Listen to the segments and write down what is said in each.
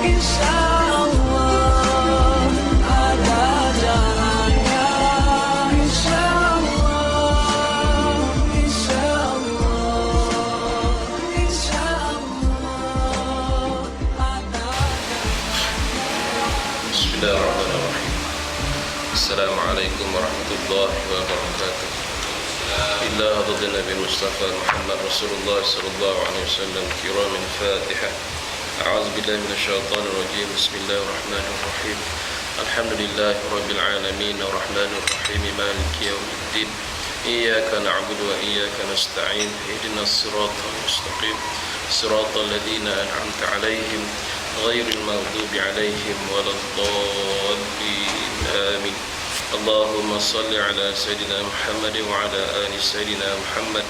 insyaallah ada jalannya, insyaallah, insyaallah, insyaallah ada. Bismillahirrahmanirrahim. Assalamualaikum warahmatullahi wabarakatuh. Illa hadrat Nabi Mustafa Muhammad Rasulullah sallallahu alaihi wasallam kiram al-Fatihah. A'udzu billahi minasyaitonir rajim. Bismillahirrahmanirrahim. Alhamdulillahi rabbil alamin arrahmanir rahim maliki yaumiddin. Iyyaka na'budu wa iyyaka nasta'in. Ihdinas siratal mustaqim. Siratal ladzina an'amta 'alaihim ghairil maghdubi 'alaihim waladdallin. Amin. Allahumma salli ala Sayyidina Muhammad wa ala ali Sayyidina Muhammad.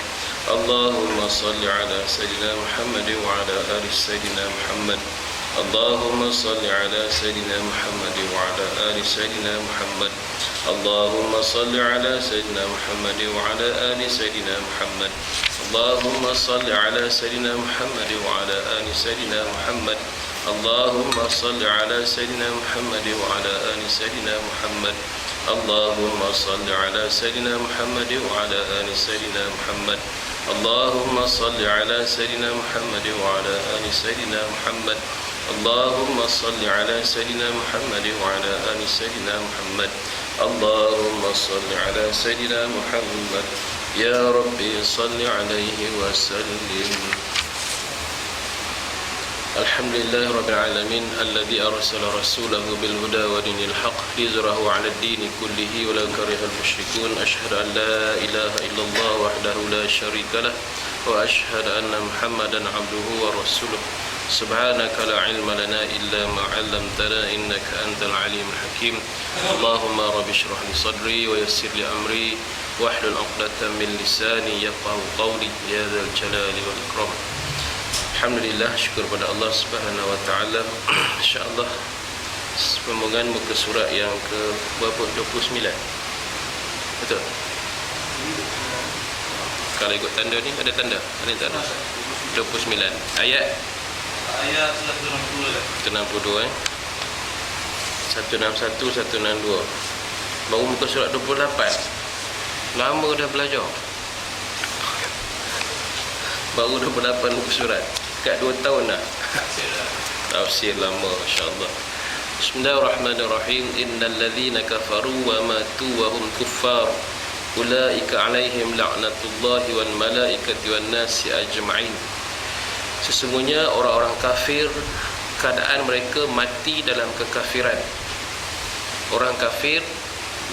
Allahumma salli ala Sayyidina Muhammad wa ala ali Sayyidina Muhammad. Allahumma salli ala Sayyidina Muhammad wa ala ali Sayyidina Muhammad. Allahumma salli ala Sayyidina Muhammad wa ala ali Sayyidina Muhammad. Allahumma salli ala Sayyidina Muhammad wa ala ali Sayyidina Muhammad. Allahumma salli ala Sayyidina Muhammad wa ala ali Sayyidina Muhammad. Allahumma salli ala Sayyidina Muhammad wa ala ali Sayyidina Muhammad. Allahumma salli ala Sayyidina Muhammad wa ala ali Sayyidina Muhammad. Allahumma salli ala Sayyidina Muhammad wa ala ali Sayyidina Muhammad. Allahumma salli ala Sayyidina Muhammad. Ya Rabbi salli alaihi wa sallim. Alhamdulillah Rabbil Alamin alladhi arsala rasulahu bil huda wa dinil haq liyuzhirahu 'ala ad-din kullihi walau karihal musyrikun. Asyhadu an la ilaha illallah wahdahu la syarika lah wa asyhadu anna Muhammadan 'abduhu wa rasuluh. Subhanaka la ilma lana illa ma 'allamtana innaka antal alimul hakim. Allahumma rabbi shrah li sadri wa yassir li amri wahlul 'uqdatam min lisani yafqahu qawli ya dzal jalali wal ikram. Alhamdulillah, syukur pada Allah Subhanahu wa taala. Insya-Allah sambungan muka surat yang ke berapa? 29. Betul? Kalau ikut tanda ni ada tanda? Ada tak ada? 29. Ayat 162 161 162. Baru muka surat 28. Lama dah belajar. Baru 28 muka surat. Kat 2 tahun dah. Tafsir lama, insya-Allah. Bismillahirrahmanirrahim. Innal ladzina kafaru wa matu wa hum kuffar ulaika 'alaihim la'natullahi wal malaikati wan nasi ajma'in. Sesungguhnya orang-orang kafir keadaan mereka mati dalam kekafiran. Orang kafir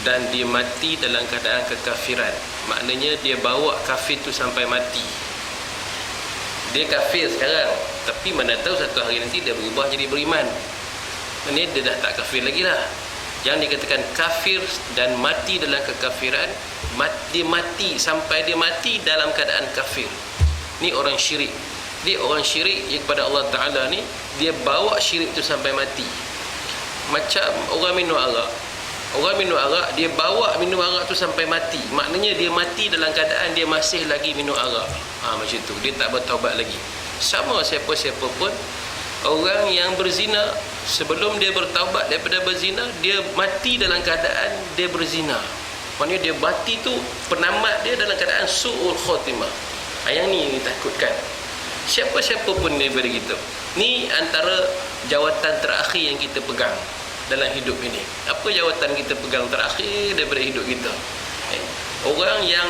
dan dia mati dalam keadaan kekafiran. Maknanya dia bawa kafir tu sampai mati. Dia kafir sekarang, tapi mana tahu satu hari nanti dia berubah jadi beriman. Ini dia dah tak kafir lagi lah. Yang dikatakan kafir dan mati dalam kekafiran, dia mati sampai dia mati dalam keadaan kafir. Ni orang syirik. Dia orang syirik yang kepada Allah Ta'ala ni, dia bawa syirik tu sampai mati. Macam orang minum arak. Orang minum arak, dia bawa minum arak tu sampai mati. Maknanya dia mati dalam keadaan dia masih lagi minum arak. Macam tu, dia tak bertaubat lagi. Sama siapa-siapa pun, orang yang berzina, sebelum dia bertaubat daripada berzina, dia mati dalam keadaan dia berzina. Maknanya dia mati tu, penamat dia dalam keadaan su'ul khotimah. Yang ni takutkan. Siapa-siapa pun daripada kita. Ni antara jawatan terakhir yang kita pegang dalam hidup ini. Apa jawatan kita pegang terakhir daripada hidup kita? Orang yang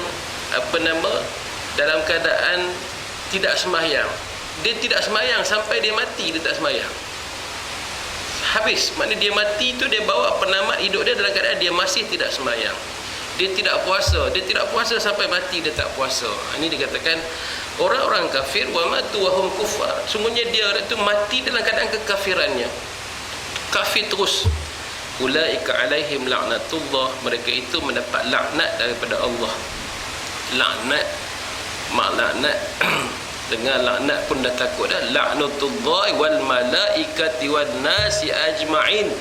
dalam keadaan tidak sembahyang. Dia tidak sembahyang sampai dia mati, dia tak sembahyang. Habis, maknanya dia mati tu dia bawa penamat hidup dia dalam keadaan dia masih tidak sembahyang. Dia tidak puasa sampai mati dia tak puasa. Ini dikatakan orang-orang kafir wa matu wa hum kuffar. Sungguhnya dia itu mati dalam keadaan kekafirannya. Kafir terus. Ulaika alaihim la'natullah, mereka itu mendapat laknat daripada Allah. Laknat, mak laknat dengan laknat pun dah takut dah. La'natullah wal malaikati wan nasi ajma'in.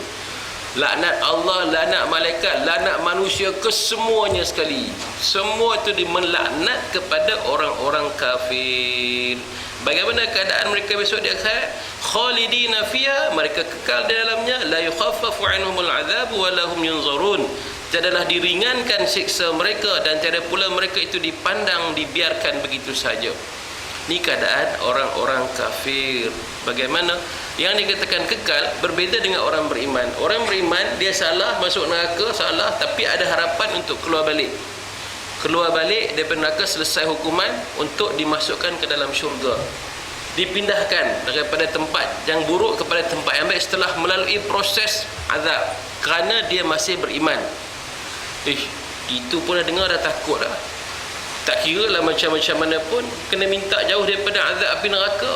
Laknat Allah, laknat malaikat, laknat manusia, kesemuanya sekali. Semua itu melaknat kepada orang-orang kafir. Bagaimana keadaan mereka besok di akhirat? Khalidina fiha, mereka kekal di dalamnya, la yukhaffafu anhumul azab wa lahum yunzarun. Tiadalah diringankan siksa mereka dan tiada pula mereka itu dipandang, dibiarkan begitu saja. Ini keadaan orang-orang kafir. Bagaimana? Yang dikatakan kekal berbeza dengan orang beriman. Orang beriman dia salah masuk neraka, salah, tapi ada harapan untuk keluar balik. Keluar balik daripada neraka, selesai hukuman, untuk dimasukkan ke dalam syurga, dipindahkan daripada tempat yang buruk kepada tempat yang baik setelah melalui proses azab, kerana dia masih beriman. Itu pun dah dengar dah takut dah. Tak kira lah macam-macam mana pun, kena minta jauh daripada azab api neraka.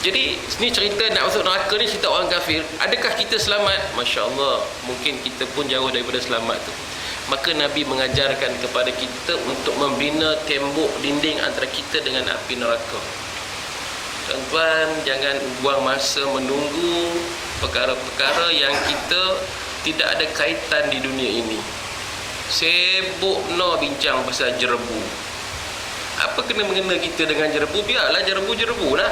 Jadi ni cerita nak masuk neraka ni, cerita orang kafir. Adakah kita selamat? Masya Allah, mungkin kita pun jauh daripada selamat tu. Maka Nabi mengajarkan kepada kita untuk membina tembok dinding antara kita dengan api neraka. Tuan-tuan, jangan buang masa menunggu perkara-perkara yang kita tidak ada kaitan di dunia ini. Sibuk bincang pasal jerebu. Apa kena-mengena kita dengan jerebu? Biarlah jerebu-jerebu lah.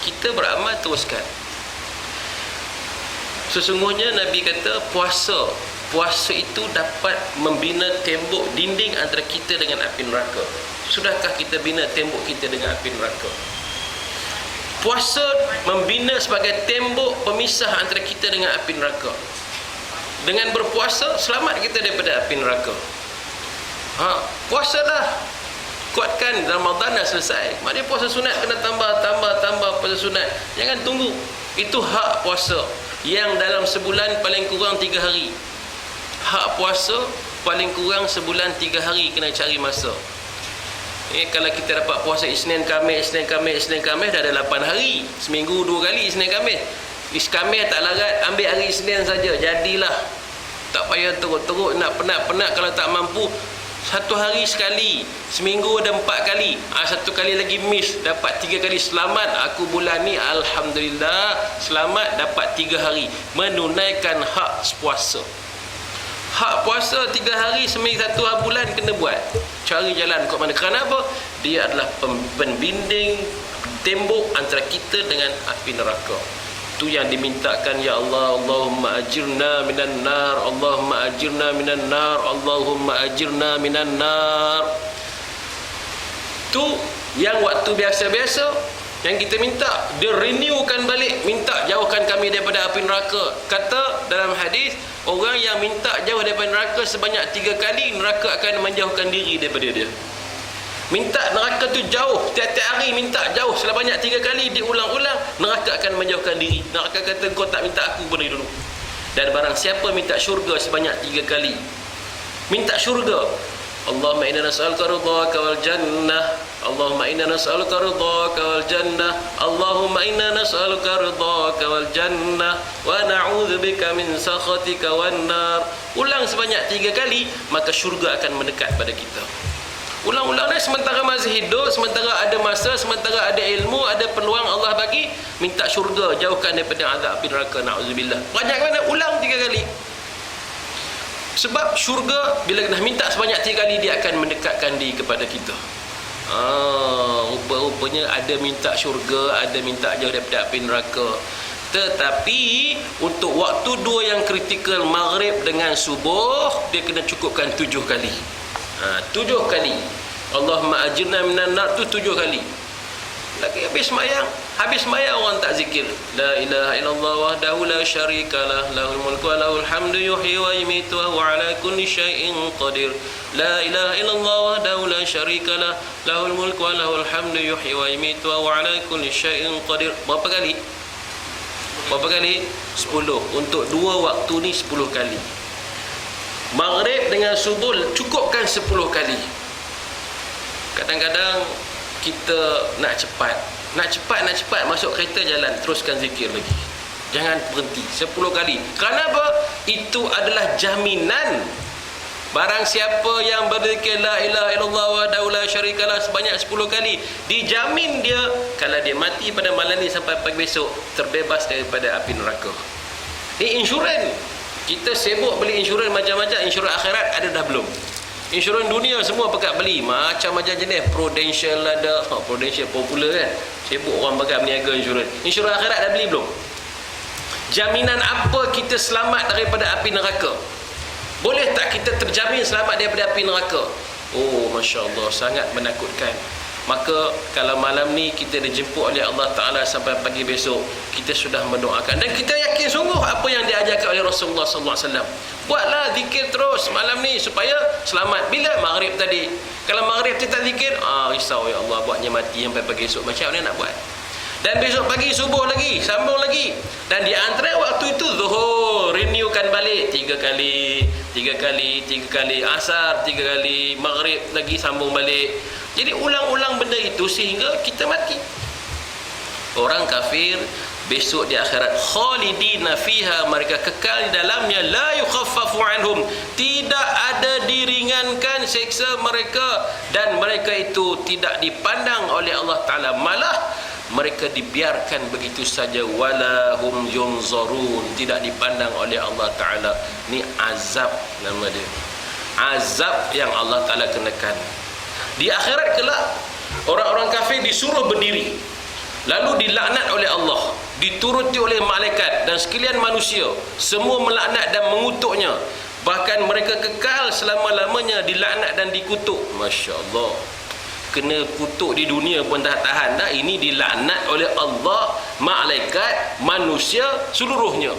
Kita beramal teruskan. Sesungguhnya Nabi kata puasa itu dapat membina tembok dinding antara kita dengan api neraka. Sudahkah kita bina tembok kita dengan api neraka? Puasa membina sebagai tembok pemisah antara kita dengan api neraka. Dengan berpuasa selamat kita daripada api neraka. Puasa dah, kuatkan. Ramadan dah selesai, maknanya puasa sunat kena tambah puasa sunat. Jangan tunggu. Itu hak puasa yang dalam sebulan paling kurang 3 hari. Hak puasa paling kurang sebulan 3 hari kena cari masa. Kalau kita dapat puasa Isnin Khamis dah ada 8 hari. Seminggu 2 kali Isnin Khamis. Khamis tak larat, ambil hari Isnin saja, jadilah. Tak payah teruk-teruk nak penat-penat. Kalau tak mampu, 1 hari sekali, seminggu ada 4 kali. 1 kali lagi miss, dapat 3 kali. Selamat aku bulan ni, alhamdulillah, selamat dapat 3 hari menunaikan hak puasa. Hak puasa 3 hari seminggu 1 bulan kena buat. Cari jalan kat mana. Kerana apa? Dia adalah pembinding tembok antara kita dengan api neraka. Itu yang dimintakan, ya Allah, Allahumma ajirna minan nar, Allahumma ajirna minan nar, Allahumma ajirna minan nar. Itu yang waktu biasa-biasa yang kita minta, dia renewkan balik, minta jauhkan kami daripada api neraka. Kata dalam hadis, orang yang minta jauh daripada neraka sebanyak 3 kali, neraka akan menjauhkan diri daripada dia. Minta neraka tu jauh, tiap-tiap hari minta jauh sebanyak 3 kali, diulang-ulang, neraka akan menjauhkan diri. Neraka kata, kau tak minta aku pun dari dulu. Dan barang siapa minta syurga sebanyak 3 kali, minta syurga, Allahumma inna nas'aluka ridhaka wal jannah, Allahumma inna nas'aluka ridhaka wal jannah, Allahumma inna nas'aluka ridhaka wal jannah wa na'udzubika min sakhatika wan nar. Ulang sebanyak 3 kali, maka syurga akan mendekat pada kita. Ulang-ulang ni sementara masih hidup, sementara ada masa, sementara ada ilmu, ada peluang Allah bagi, minta syurga, jauhkan daripada azab api neraka, na'udzubillah. Banyak mana? Ulang 3 kali. Sebab syurga bila dah minta sebanyak 3 kali, dia akan mendekatkan diri kepada kita. Rupa-rupanya ada minta syurga, ada minta jauh daripada api neraka. Tetapi untuk waktu 2 yang kritikal, maghrib dengan subuh, dia kena cukupkan 7 kali. 7 kali. Allahumma ajirna minan nar tu 7 kali. Lagi habis sembahyang orang tak zikir. La ilaha illallah wahdahu la syarikalah, lahul mulku wa lahul hamdu, yuhyi wa yumiitu wa huwa ala kulli syai'in qadir. La ilaha illallah wahdahu la syarikalah, lahul mulku wa lahul hamdu, yuhyi wa yumiitu wa huwa ala kulli syai'in qadir. Berapa kali? 10. Untuk 2 waktu ni 10 kali. Maghrib dengan subuh cukupkan 10 kali. Kadang-kadang kita nak cepat masuk kereta jalan, teruskan zikir lagi. Jangan berhenti 10 kali. Kerana apa? Itu adalah jaminan. Barang siapa yang berzikir la ilaha illallah wahdahu la syarikalah sebanyak 10 kali, dijamin dia kalau dia mati pada malam ni sampai pagi besok terbebas daripada api neraka. Ini insurans. Kita sibuk beli insurans macam-macam. Insurans akhirat ada dah belum? Insurans dunia semua pakat beli. Macam-macam jenis. Prudential ada. Prudential popular kan. Sibuk orang pakat berniaga insurans. Insurans akhirat dah beli belum? Jaminan apa kita selamat daripada api neraka? Boleh tak kita terjamin selamat daripada api neraka? Oh, Masya Allah, sangat menakutkan. Maka kalau malam ni kita dijemput oleh Allah Ta'ala sampai pagi besok, kita sudah mendoakan dan kita yakin sungguh apa yang diajarkan oleh Rasulullah SAW. Buatlah zikir terus malam ni supaya selamat. Bila maghrib tadi, kalau maghrib kita tak zikir, risau, ya Allah, buatnya mati sampai pagi esok. Macam mana nak buat? Dan besok pagi subuh lagi, sambung lagi. Dan di antara waktu itu zuhur, renewkan balik 3 kali, asar 3 kali, maghrib lagi sambung balik. Jadi ulang-ulang benda itu sehingga kita mati. Orang kafir besok di akhirat khalidina fiha, mereka kekal di dalamnya, la yukhaffafu anhum, tidak ada diringankan seksa mereka, dan mereka itu tidak dipandang oleh Allah Ta'ala, malah mereka dibiarkan begitu saja, wala hum yunzarun, tidak dipandang oleh Allah Ta'ala. Ni azab nama dia, azab yang Allah Ta'ala kenakan. Di akhirat kelak orang-orang kafir disuruh berdiri, lalu dilaknat oleh Allah, dituruti oleh malaikat dan sekalian manusia, semua melaknat dan mengutuknya. Bahkan mereka kekal selama-lamanya dilaknat dan dikutuk. Masya Allah, kena kutuk di dunia pun tak tahan dah, ini dilaknat oleh Allah, malaikat, manusia seluruhnya.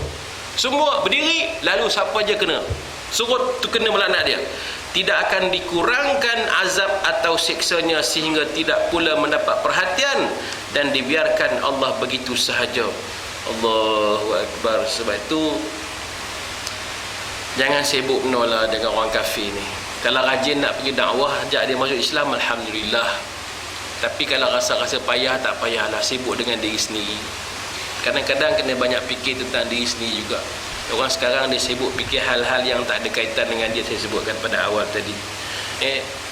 Semua berdiri, lalu siapa je kena, suruh tu kena melaknat dia. Tidak akan dikurangkan azab atau siksanya sehingga tidak pula mendapat perhatian dan dibiarkan Allah begitu sahaja. Allahu Akbar. Sebab itu jangan sibuk menolak dengan orang kafir ni. Kalau rajin nak pergi dakwah, ajak dia masuk Islam, alhamdulillah. Tapi kalau rasa-rasa payah, tak payahlah, sibuk dengan diri sendiri. Kadang-kadang kena banyak fikir tentang diri sendiri juga. Orang sekarang dia sibuk fikir hal-hal yang tak ada kaitan dengan dia, saya sebutkan pada awal tadi.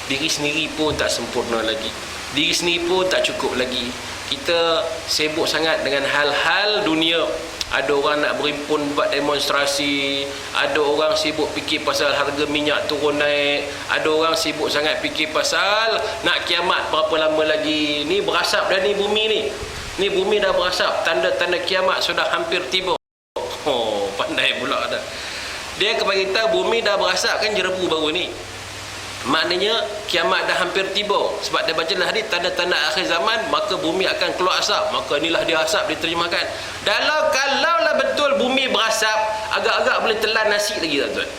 Diri sendiri pun tak sempurna lagi, diri sendiri pun tak cukup lagi. Kita sibuk sangat dengan hal-hal dunia. Ada orang nak berhimpun buat demonstrasi, ada orang sibuk fikir pasal harga minyak turun naik, ada orang sibuk sangat fikir pasal nak kiamat berapa lama lagi. Ni berasap dah ni bumi ni bumi dah berasap, tanda-tanda kiamat sudah hampir tiba. Oh, pandai pula dah. Dia bagi tahu bumi dah berasap kan jerebu baru ni. Maknanya kiamat dah hampir tiba. Sebab dia baca lah hadis tanda-tanda akhir zaman, maka bumi akan keluar asap. Maka inilah dia asap diterjemahkan. Kalaulah betul bumi berasap, agak-agak boleh telan nasi lagi tak tuan?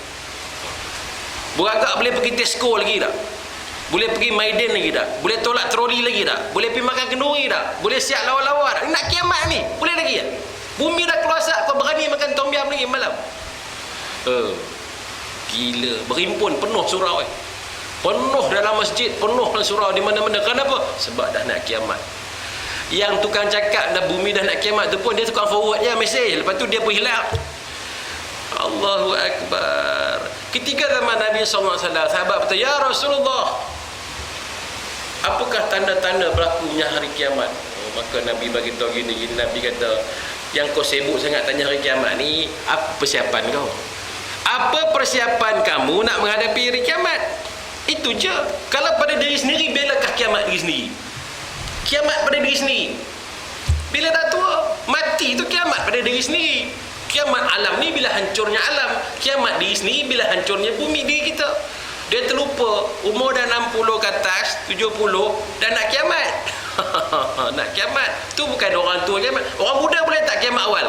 Beragak boleh pergi Tesco lagi tak? Boleh pergi Maiden lagi tak? Boleh tolak troli lagi tak? Boleh pergi makan kenduri tak? Boleh siap lawa-lawa tak? Nak kiamat ni, boleh lagi tak? Bumi dah keluar asap, kau berani makan tom yum lagi malam? Gila, berhimpun penuh surau penuh dalam masjid, penuh dalam surau di mana-mana. Kenapa? Sebab dah nak kiamat. Yang tukang cakap dah bumi dah nak kiamat tu pun dia tukang forward je mesej, lepas tu dia pun hilang. Allahu Akbar. Ketika zaman Nabi SAW, sahabat bertanya, ya Rasulullah, apakah tanda-tanda berlakunya hari kiamat? Maka Nabi bagi tahu gini, Nabi kata, yang kau sibuk sangat tanya hari kiamat ni, apa persiapan kau? Apa persiapan kamu nak menghadapi hari kiamat? Itu je. Kalau pada diri sendiri, bilakah kiamat diri sendiri? Kiamat pada diri sendiri. Bila dah tua, mati itu kiamat pada diri sendiri. Kiamat alam ni bila hancurnya alam. Kiamat diri sendiri bila hancurnya bumi diri kita. Dia terlupa umur dah 60 ke atas, 70 dah nak kiamat. Nak kiamat. Tu bukan orang tua kiamat. Orang muda boleh tak kiamat awal?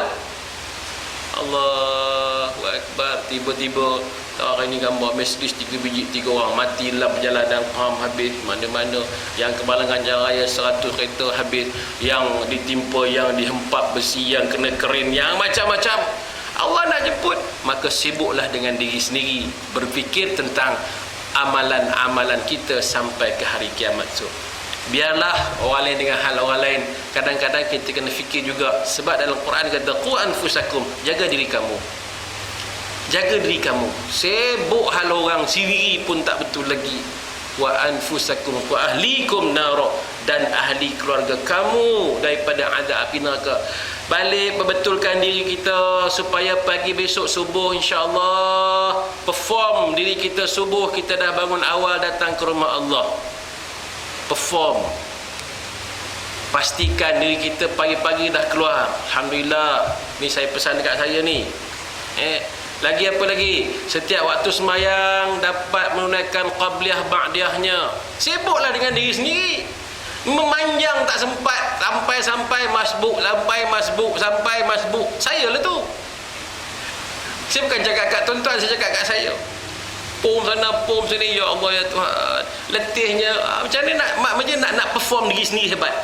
Allahu Akbar. Tiba-tiba hari ni gambar Mercedes 3 biji 3 orang mati dalam perjalanan, habis mana-mana. Yang kebalangan jalan raya 100 kereta habis, yang ditimpa, yang dihempap besi, yang kena kerin, yang macam-macam. Allah nak jemput, maka sibuklah dengan diri sendiri, berfikir tentang amalan-amalan kita sampai ke hari kiamat tu. Biarlah orang lain dengan hal orang lain. Kadang-kadang kita kena fikir juga. Sebab dalam Quran kata, qu anfusakum, jaga diri kamu. Jaga diri kamu. Sibuk hal orang sendiri pun tak betul lagi. Wa anfusakum wa ahlikum nara, dan ahli keluarga kamu daripada azab api neraka. balik perbetulkan diri kita supaya pagi besok subuh insya-Allah perform diri kita. Subuh kita dah bangun awal datang ke rumah Allah, perform, pastikan diri kita pagi-pagi dah keluar. Alhamdulillah, ni saya pesan dekat saya ni, lagi apa lagi, setiap waktu semayang dapat menunaikan qabliyah ba'diyahnya. Sibuklah dengan diri sendiri, memanjang tak sempat, sampai masbuk, sampai masbuk. Saya lah tu. Saya bukan cakap kat tuan-tuan, saya cakap kat saya. Pom sana, pom sini, ya Allah ya Tuhan. Letihnya, macam mana nak perform diri sendiri hebat.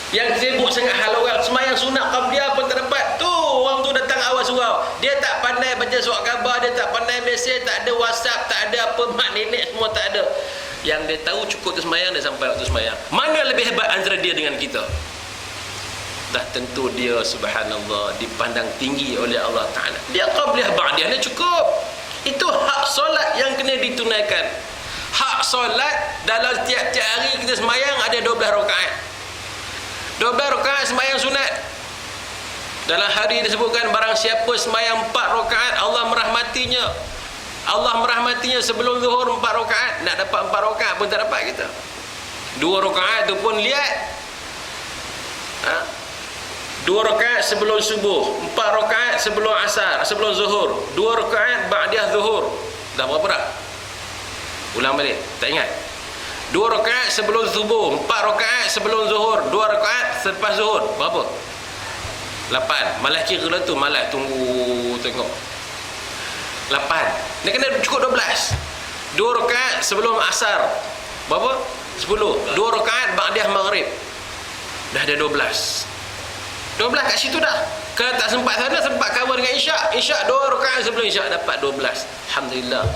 Yang sibuk sangat hal orang, semayang sunat qabliyah pun tak dapat. Tu orang tu datang awal surau, dia tak pandai baca surat khabar, dia tak pandai mesej, tak ada WhatsApp, tak ada apa, mak nenek semua tak ada. Yang dia tahu cukup tu semayang, dia sampai waktu semayang. Mana lebih hebat antara dia dengan kita? Dah tentu dia subhanallah dipandang tinggi oleh Allah Ta'ala. Dia qabliyah ba'diyah dia cukup. Itu hak solat yang kena ditunaikan. Hak solat dalam tiap-tiap hari kita semayang ada 12 rakaat. 12 rakaat semayang sunat. Dalam hari disebutkan barang siapa semayang 4 rakaat Allah merahmatinya. Allah merahmatinya sebelum zuhur 4 rakaat. Nak dapat 4 rakaat pun tak dapat kita. 2 rakaat tu pun lihat. 2 rakaat sebelum subuh, 4 rakaat sebelum asar, sebelum zuhur, 2 rakaat ba'diyah zuhur. Dah berapa dah? Ulang balik, tak ingat. 2 rakaat sebelum subuh, 4 rakaat sebelum zuhur, 2 rakaat selepas zuhur. Berapa? 8. Malah kira lah tu, malah tunggu tengok. 8. Dia kena cukup 12. 2 rakaat sebelum asar. Berapa? 10. 2 rakaat ba'diyah maghrib. Dah ada 12. 12 kat situ dah. Kalau tak sempat sana, sempat cover dengan isyak. Isyak 2 rakaat sebelum isyak dapat 12. Alhamdulillah.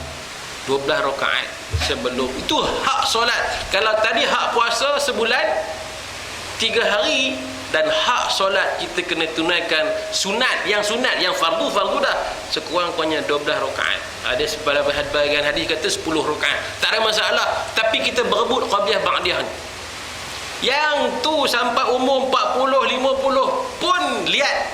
12 rakaat sebelum. Itu hak solat. Kalau tadi hak puasa sebulan 3 hari, dan hak solat kita kena tunaikan sunat yang fardu dah sekurang-kurangnya 12 rakaat. Ada sebahagian hadis kata 10 rakaat. Tak ada masalah. Tapi kita berebut qabliyah ba'diyah. Yang tu sampai umur 40, 50 pun lihat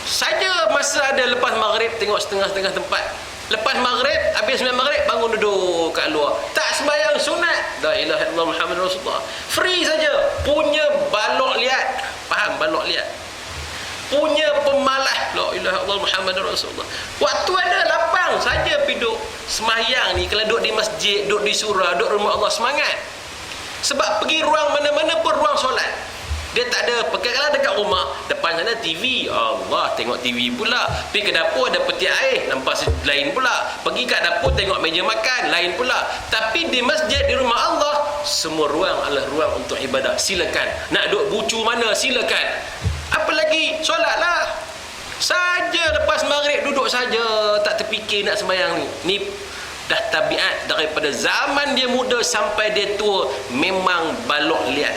saja masa ada lepas maghrib, tengok setengah-setengah tempat. Lepas maghrib, habis sembahyang maghrib, bangun duduk kat luar. Tak sembahyang sunat. La ilaha illallah Muhammad Rasulullah. Free saja. Punya balok liat. Faham balok liat? Punya pemalas. La ilaha illallah Muhammad Rasulullah. Waktu ada lapang saja pergi duduk sembahyang ni. Kalau duduk di masjid, duduk di surau, duduk rumah Allah, semangat. Sebab pergi ruang mana-mana pun ruang solat. Dia tak ada, kalau dekat rumah, depan sana TV, Allah, tengok TV pula. Pergi ke dapur ada peti air, nampak lain pula. Pergi kat dapur tengok meja makan, lain pula. Tapi di masjid, di rumah Allah, semua ruang adalah ruang untuk ibadah. Silakan. Nak duduk bucu mana, silakan. Apa lagi? Solatlah. Saja lepas maghrib duduk saja, tak terfikir nak sembahyang ni. Ni dah tabiat daripada zaman dia muda sampai dia tua, memang balok liat,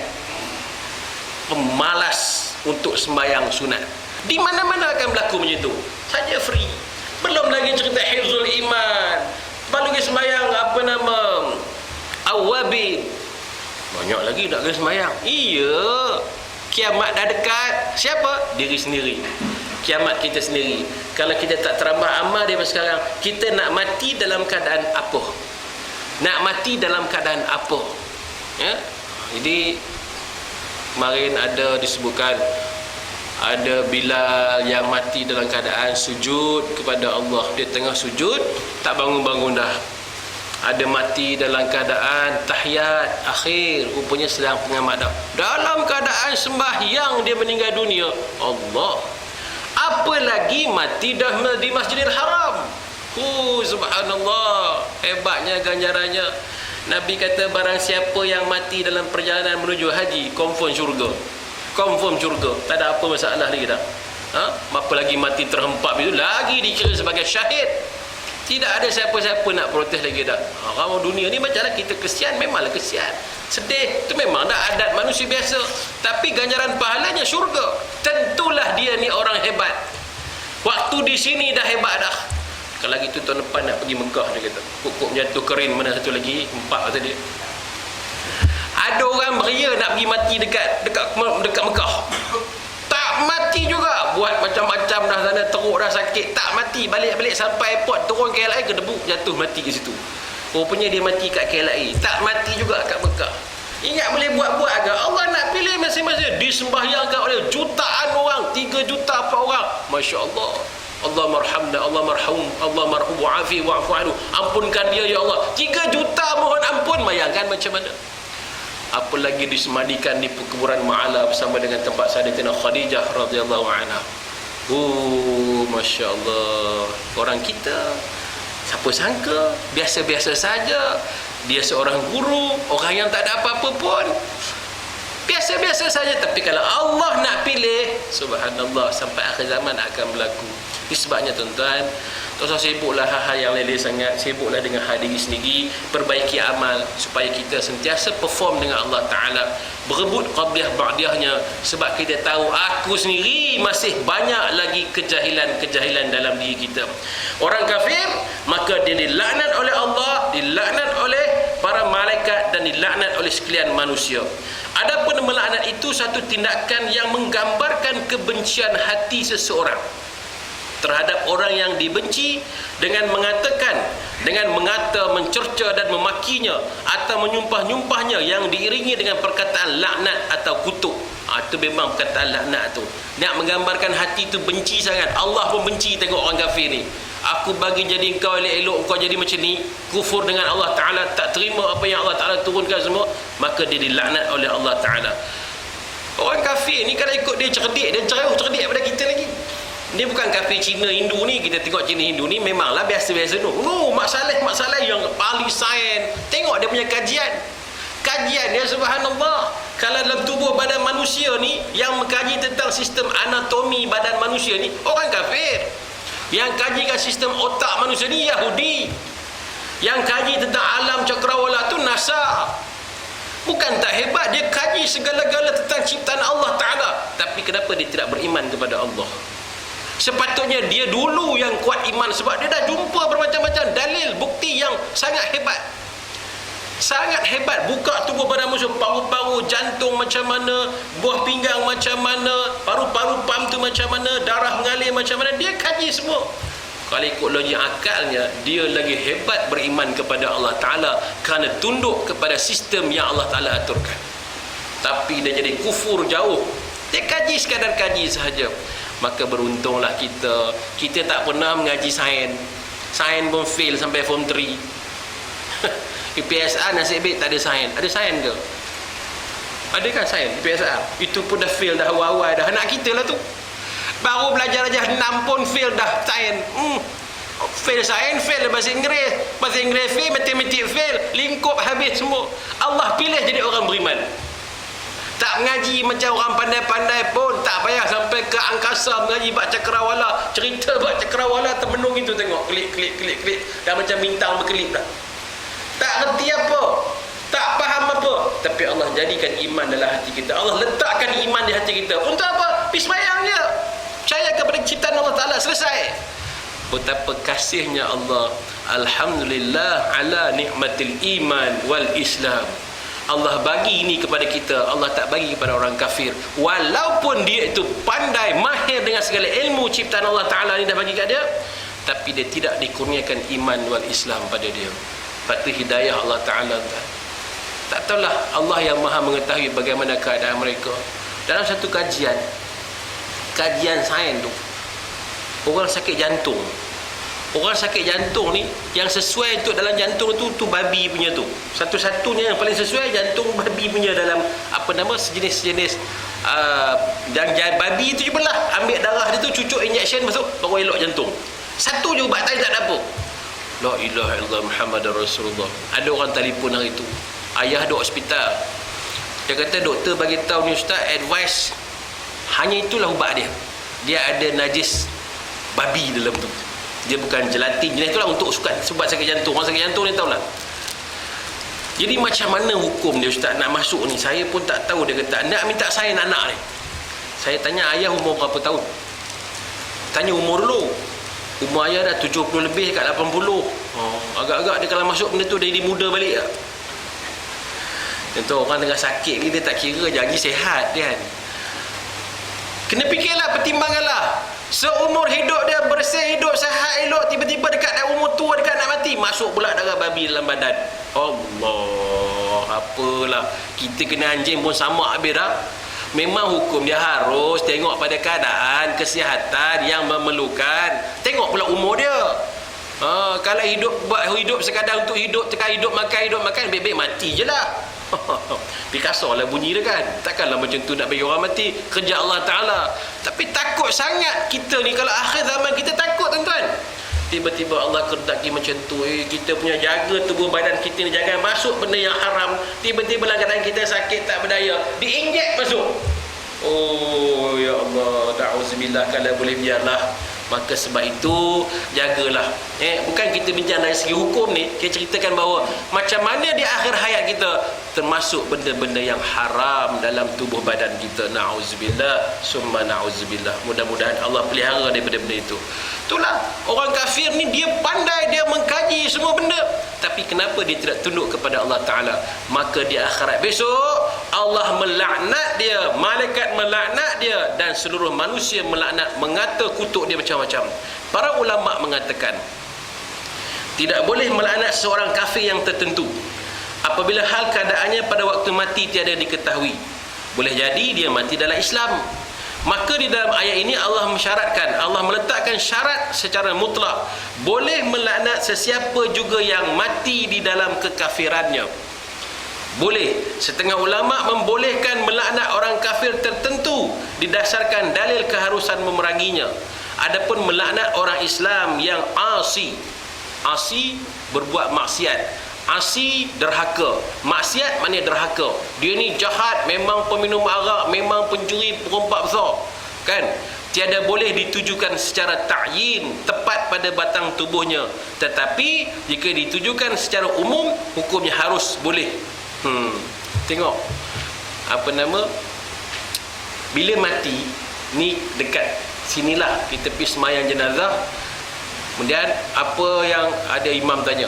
pemalas untuk sembahyang sunat. Di mana-mana akan berlaku macam tu. Saja free. Belum lagi cerita hifzul iman. Belum lagi sembahyang apa nama awabin. Banyak lagi nak kena sembahyang. Iya. Kiamat dah dekat. Siapa? Diri sendiri. Kiamat kita sendiri. Kalau kita tak terambah amal daripada sekarang, kita nak mati dalam keadaan apa? Nak mati dalam keadaan apa? Ya? Jadi kemarin ada disebutkan ada Bilal yang mati dalam keadaan sujud kepada Allah. Dia tengah sujud, tak bangun-bangun dah. Ada mati dalam keadaan tahiyat akhir, rupanya sedang pengamat dah. Dalam keadaan sembahyang dia meninggal dunia. Allah. Apa lagi mati dah di Masjidil Haram. Subhanallah. Hebatnya ganjarannya. Nabi kata barang siapa yang mati dalam perjalanan menuju haji, confirm syurga. Confirm syurga. Tak ada apa masalah lagi dah. Apa lagi mati terhempap itu, lagi dikira sebagai syahid. Tidak ada siapa-siapa nak protes lagi dah. Orang dunia ni macamlah kita kesian, memanglah kesian. Sedih, itu memang dah adat manusia biasa. Tapi ganjaran pahalanya syurga. Tentulah dia ni orang hebat. Waktu di sini dah hebat dah. Kalau gitu tahun depan nak pergi Mekah, dia kata. Pokok jatuh kerin mana satu lagi, 4 kata dia. Ada orang beria nak pergi mati dekat Mekah. tak mati juga. Buat macam-macam dah sana, teruk dah, sakit, tak mati. Balik-balik sampai airport, turun KLIA, kedebuk, jatuh mati ke situ. Rupanya dia mati kat KLIA. Tak mati juga kat Mekah. Ingat boleh buat-buat ke? Allah nak pilih masing-masing. Disembahyangkan oleh jutaan orang, 3 juta apa orang. Masya Allah. Allah marhamna, Allah marhum, Allah marhum wa'afi wa'afu anhu. Ampunkan dia ya Allah. 3 juta mohon ampun. Bayangkan macam mana. Apa lagi disemadikan di perkuburan Ma'ala bersama dengan tempat Sayyidatina Khadijah radhiyallahu anha. Masya Allah. Orang kita, siapa sangka biasa-biasa saja. Dia seorang guru, orang yang tak ada apa-apa pun, biasa-biasa saja. Tapi kalau Allah nak pilih, subhanallah, sampai akhir zaman akan berlaku. Ini sebabnya tuan-tuan, tak usah sibuklah hal-hal yang leleh sangat. Sibuklah dengan hadis sendiri, perbaiki amal supaya kita sentiasa perform dengan Allah Ta'ala, berebut qabliyah ba'diyahnya. Sebab kita tahu aku sendiri masih banyak lagi kejahilan-kejahilan dalam diri kita. Orang kafir, maka dia dilaknat oleh Allah, dilaknat oleh para malaikat dan dilaknat oleh sekalian manusia. Adapun melaknat itu satu tindakan yang menggambarkan kebencian hati seseorang terhadap orang yang dibenci dengan mengatakan, dengan mengata, mencerca dan memakinya atau menyumpah-nyumpahnya yang diiringi dengan perkataan laknat atau kutuk. Itu memang perkataan laknat tu nak menggambarkan hati tu benci sangat. Allah pun benci tengok orang kafir ni. Aku bagi jadi engkau elok-elok, engkau jadi macam ni, kufur dengan Allah Ta'ala, tak terima apa yang Allah Ta'ala turunkan semua, maka dia dilaknat oleh Allah Ta'ala. Orang kafir ni kalau ikut dia cerdik, dia jauh cerdik daripada kita lagi. Dia bukan kafir Cina Hindu ni. Kita tengok Cina Hindu ni memanglah biasa-biasa tu. Masalah yang paling sains. Tengok dia punya kajian dia, subhanallah. Kalau dalam tubuh badan manusia ni, yang mengkaji tentang sistem anatomi badan manusia ni orang kafir. Yang kajikan sistem otak manusia ni Yahudi. Yang kaji tentang alam cakrawala tu NASA. Bukan tak hebat, dia kaji segala-gala tentang ciptaan Allah Ta'ala. Tapi kenapa dia tidak beriman kepada Allah? Sepatutnya dia dulu yang kuat iman, sebab dia dah jumpa bermacam-macam dalil, bukti yang sangat hebat. Sangat hebat. Buka tubuh badan manusia, paru-paru, jantung macam mana, buah pinggang macam mana, paru-paru pam tu macam mana, darah mengalir macam mana, dia kaji semua. Kalau ikut logik akalnya, dia lagi hebat beriman kepada Allah Ta'ala kerana tunduk kepada sistem yang Allah Ta'ala aturkan. Tapi dia jadi kufur jauh. Dia kaji sekadar kaji sahaja. Maka beruntunglah kita. Kita tak pernah mengaji sains. Sains pun fail sampai form 3. PSR nasib baik tak ada sains. Ada sains ke? Ada kan sains PSR? Itu pun dah fail dah awal-awal dah. Anak kita lah tu. Baru belajar aja 6 pun fail dah sains. Fail sains, fail bahasa Inggeris. Bahasa Inggeris fail, matematik fail. Lingkup habis semua. Allah pilih jadi orang beriman. Tak mengaji macam orang pandai-pandai pun, tak payah sampai ke angkasa mengaji bab cakrawala. Cerita bab cakrawala termenung itu, tengok klik. Dah macam bintang berkelip dah. Tak reti apa, tak faham apa, tapi Allah jadikan iman dalam hati kita. Allah letakkan iman di hati kita. Untuk apa? Pergi sembahyang je, percaya kepada ciptaan Allah Ta'ala, selesai. Betapa kasihnya Allah. Alhamdulillah ala nikmatil iman wal Islam. Allah bagi ini kepada kita, Allah tak bagi kepada orang kafir. Walaupun dia itu pandai, mahir dengan segala ilmu ciptaan Allah Ta'ala ni dah bagi kat dia, tapi dia tidak dikurniakan iman wal Islam pada dia. Lepas tu hidayah Allah Ta'ala tak tahulah. Allah yang maha mengetahui bagaimana keadaan mereka. Dalam satu kajian sains tu, orang sakit jantung, ni yang sesuai untuk dalam jantung tu babi punya tu. Satu-satunya yang paling sesuai jantung babi punya, dalam apa nama, sejenis dan babi tu je belah. Ambil darah dia tu, cucuk injection masuk, baru elok jantung. Satu je ubat, tak ada apa. La ilaha illallah Muhammadar Rasulullah. Ada orang telefon hari tu, ayah duk hospital. Dia kata doktor bagi tahu ni ustaz, advice hanya itulah ubat dia. Dia ada najis babi dalam tu. Dia bukan gelatin. Jenis itulah untuk sebab sakit jantung. Orang sakit jantung ni tahulah. Jadi macam mana hukum dia ustaz nak masuk ni? Saya pun tak tahu. Dia kata nak minta saya anak ni. Saya tanya ayah umur berapa tahun? Tanya umur dulu. Umur ayah dah 70 lebih kat 80. Agak-agak dia kalau masuk benda tu dia jadi muda balik tak? Contoh orang tengah sakit ni, dia tak kira janji sihat dia kan. Kena fikirlah, pertimbanganlah. Seumur hidup dia bersih, hidup sihat elok, tiba-tiba dekat dah umur tua, dekat nak mati, masuk pula darah babi dalam badan. Allah, apalah, kita kena anjing pun sama habis dah. Memang hukum dia harus tengok pada keadaan kesihatan yang memerlukan. Tengok pula umur dia. Kalau hidup sekadar untuk hidup, tekan hidup makan, baik-baik mati je lah. Picasso lah bunyi dia kan. Takkanlah macam tu nak bagi orang mati. Kerja Allah Ta'ala. Tapi takut sangat kita ni, kalau akhir zaman kita takut tuan-tuan. Tiba-tiba Allah kedaki macam tu, kita punya jaga tubuh badan kita ni, jangan masuk benda yang haram. Tiba-tiba dalam keadaan kita sakit tak berdaya, diinjek masuk. Oh ya Allah, ta'uzubillah, kalau boleh biarlah. Maka sebab itu jagalah. Bukan kita bincang dari segi hukum ni, kita ceritakan bahawa macam mana di akhir hayat kita termasuk benda-benda yang haram dalam tubuh badan kita. Na'uzubillah, summa na'uzubillah. Mudah-mudahan Allah pelihara daripada benda itu. Itulah orang kafir ni, dia pandai, dia mengkaji semua benda, tapi kenapa dia tidak tunduk kepada Allah Ta'ala? Maka di akhirat besok Allah melaknat dia, malaikat melaknat dia, dan seluruh manusia melaknat, mengata kutuk dia macam-macam. Para ulama mengatakan tidak boleh melaknat seorang kafir yang tertentu apabila hal keadaannya pada waktu mati tiada diketahui. Boleh jadi dia mati dalam Islam. Maka di dalam ayat ini Allah mensyaratkan, Allah meletakkan syarat secara mutlak, boleh melaknat sesiapa juga yang mati di dalam kekafirannya. Boleh. Setengah ulama membolehkan melaknat orang kafir tertentu didasarkan dalil keharusan memeranginya. Adapun melaknat orang Islam yang asi berbuat maksiat. Asi derhaka. Maksiat maknanya derhaka. Dia ni jahat, memang peminum arak, memang pencuri, perompak besar. Kan? Tiada boleh ditujukan secara ta'yin, tepat pada batang tubuhnya. Tetapi jika ditujukan secara umum, hukumnya harus boleh. Tengok. Bila mati, ni dekat sinilah kita pergi semayang jenazah. Kemudian apa yang ada imam tanya,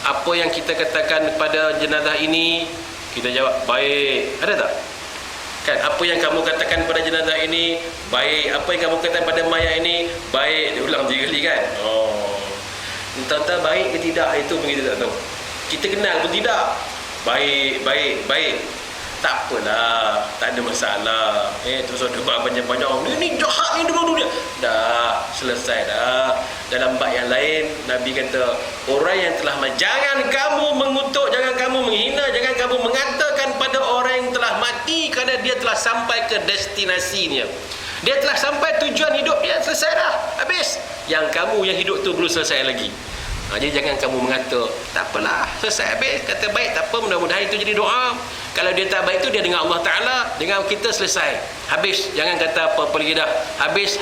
apa yang kita katakan pada jenazah ini? Kita jawab, baik. Ada tak? Kan, apa yang kamu katakan pada jenazah ini? Baik. Apa yang kamu katakan pada mayat ini? Baik. Dia ulang 3 kali kan? Entah-entah baik ke tidak, itu pun kita tak tahu. Kita kenal pun tidak. Baik. Tak apalah, tak ada masalah. Terus ada banyak-banyak orang, ni jahat ni dulu dia. Dah, selesai dah. Dalam bab yang lain, Nabi kata, orang yang telah jangan kamu mengutuk, jangan kamu menghina, jangan kamu mengatakan pada orang yang telah mati, kerana dia telah sampai ke destinasinya. Dia telah sampai tujuan hidup dia, selesai dah, habis. Yang kamu yang hidup tu belum selesai lagi. Jadi jangan kamu mengata, tak apalah, selesai habis. Kata baik, tak apa, mudah-mudahan itu jadi doa. Kalau dia tak baik tu, dia dengan Allah Ta'ala, dengan kita selesai, habis. Jangan kata apa-apa lagi dah, habis.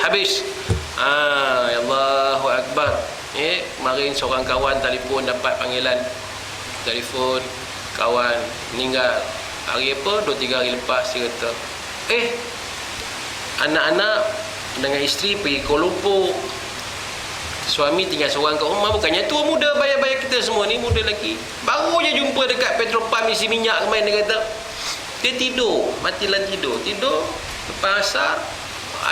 Ya Allahu Akbar. Kemarin seorang kawan telefon, dapat panggilan telefon, kawan meninggal. Hari apa? 2-3 hari lepas. Dia kata, anak-anak dengan isteri pergi Kuala Lumpur. Suami tinggal seorang kat rumah. Bukannya tua muda, bayar-bayar kita semua ni muda lagi. Baru je jumpa dekat Petropam isi minyak kemarin. Dia kata, dia tidur, matilah tidur. Lepas asar,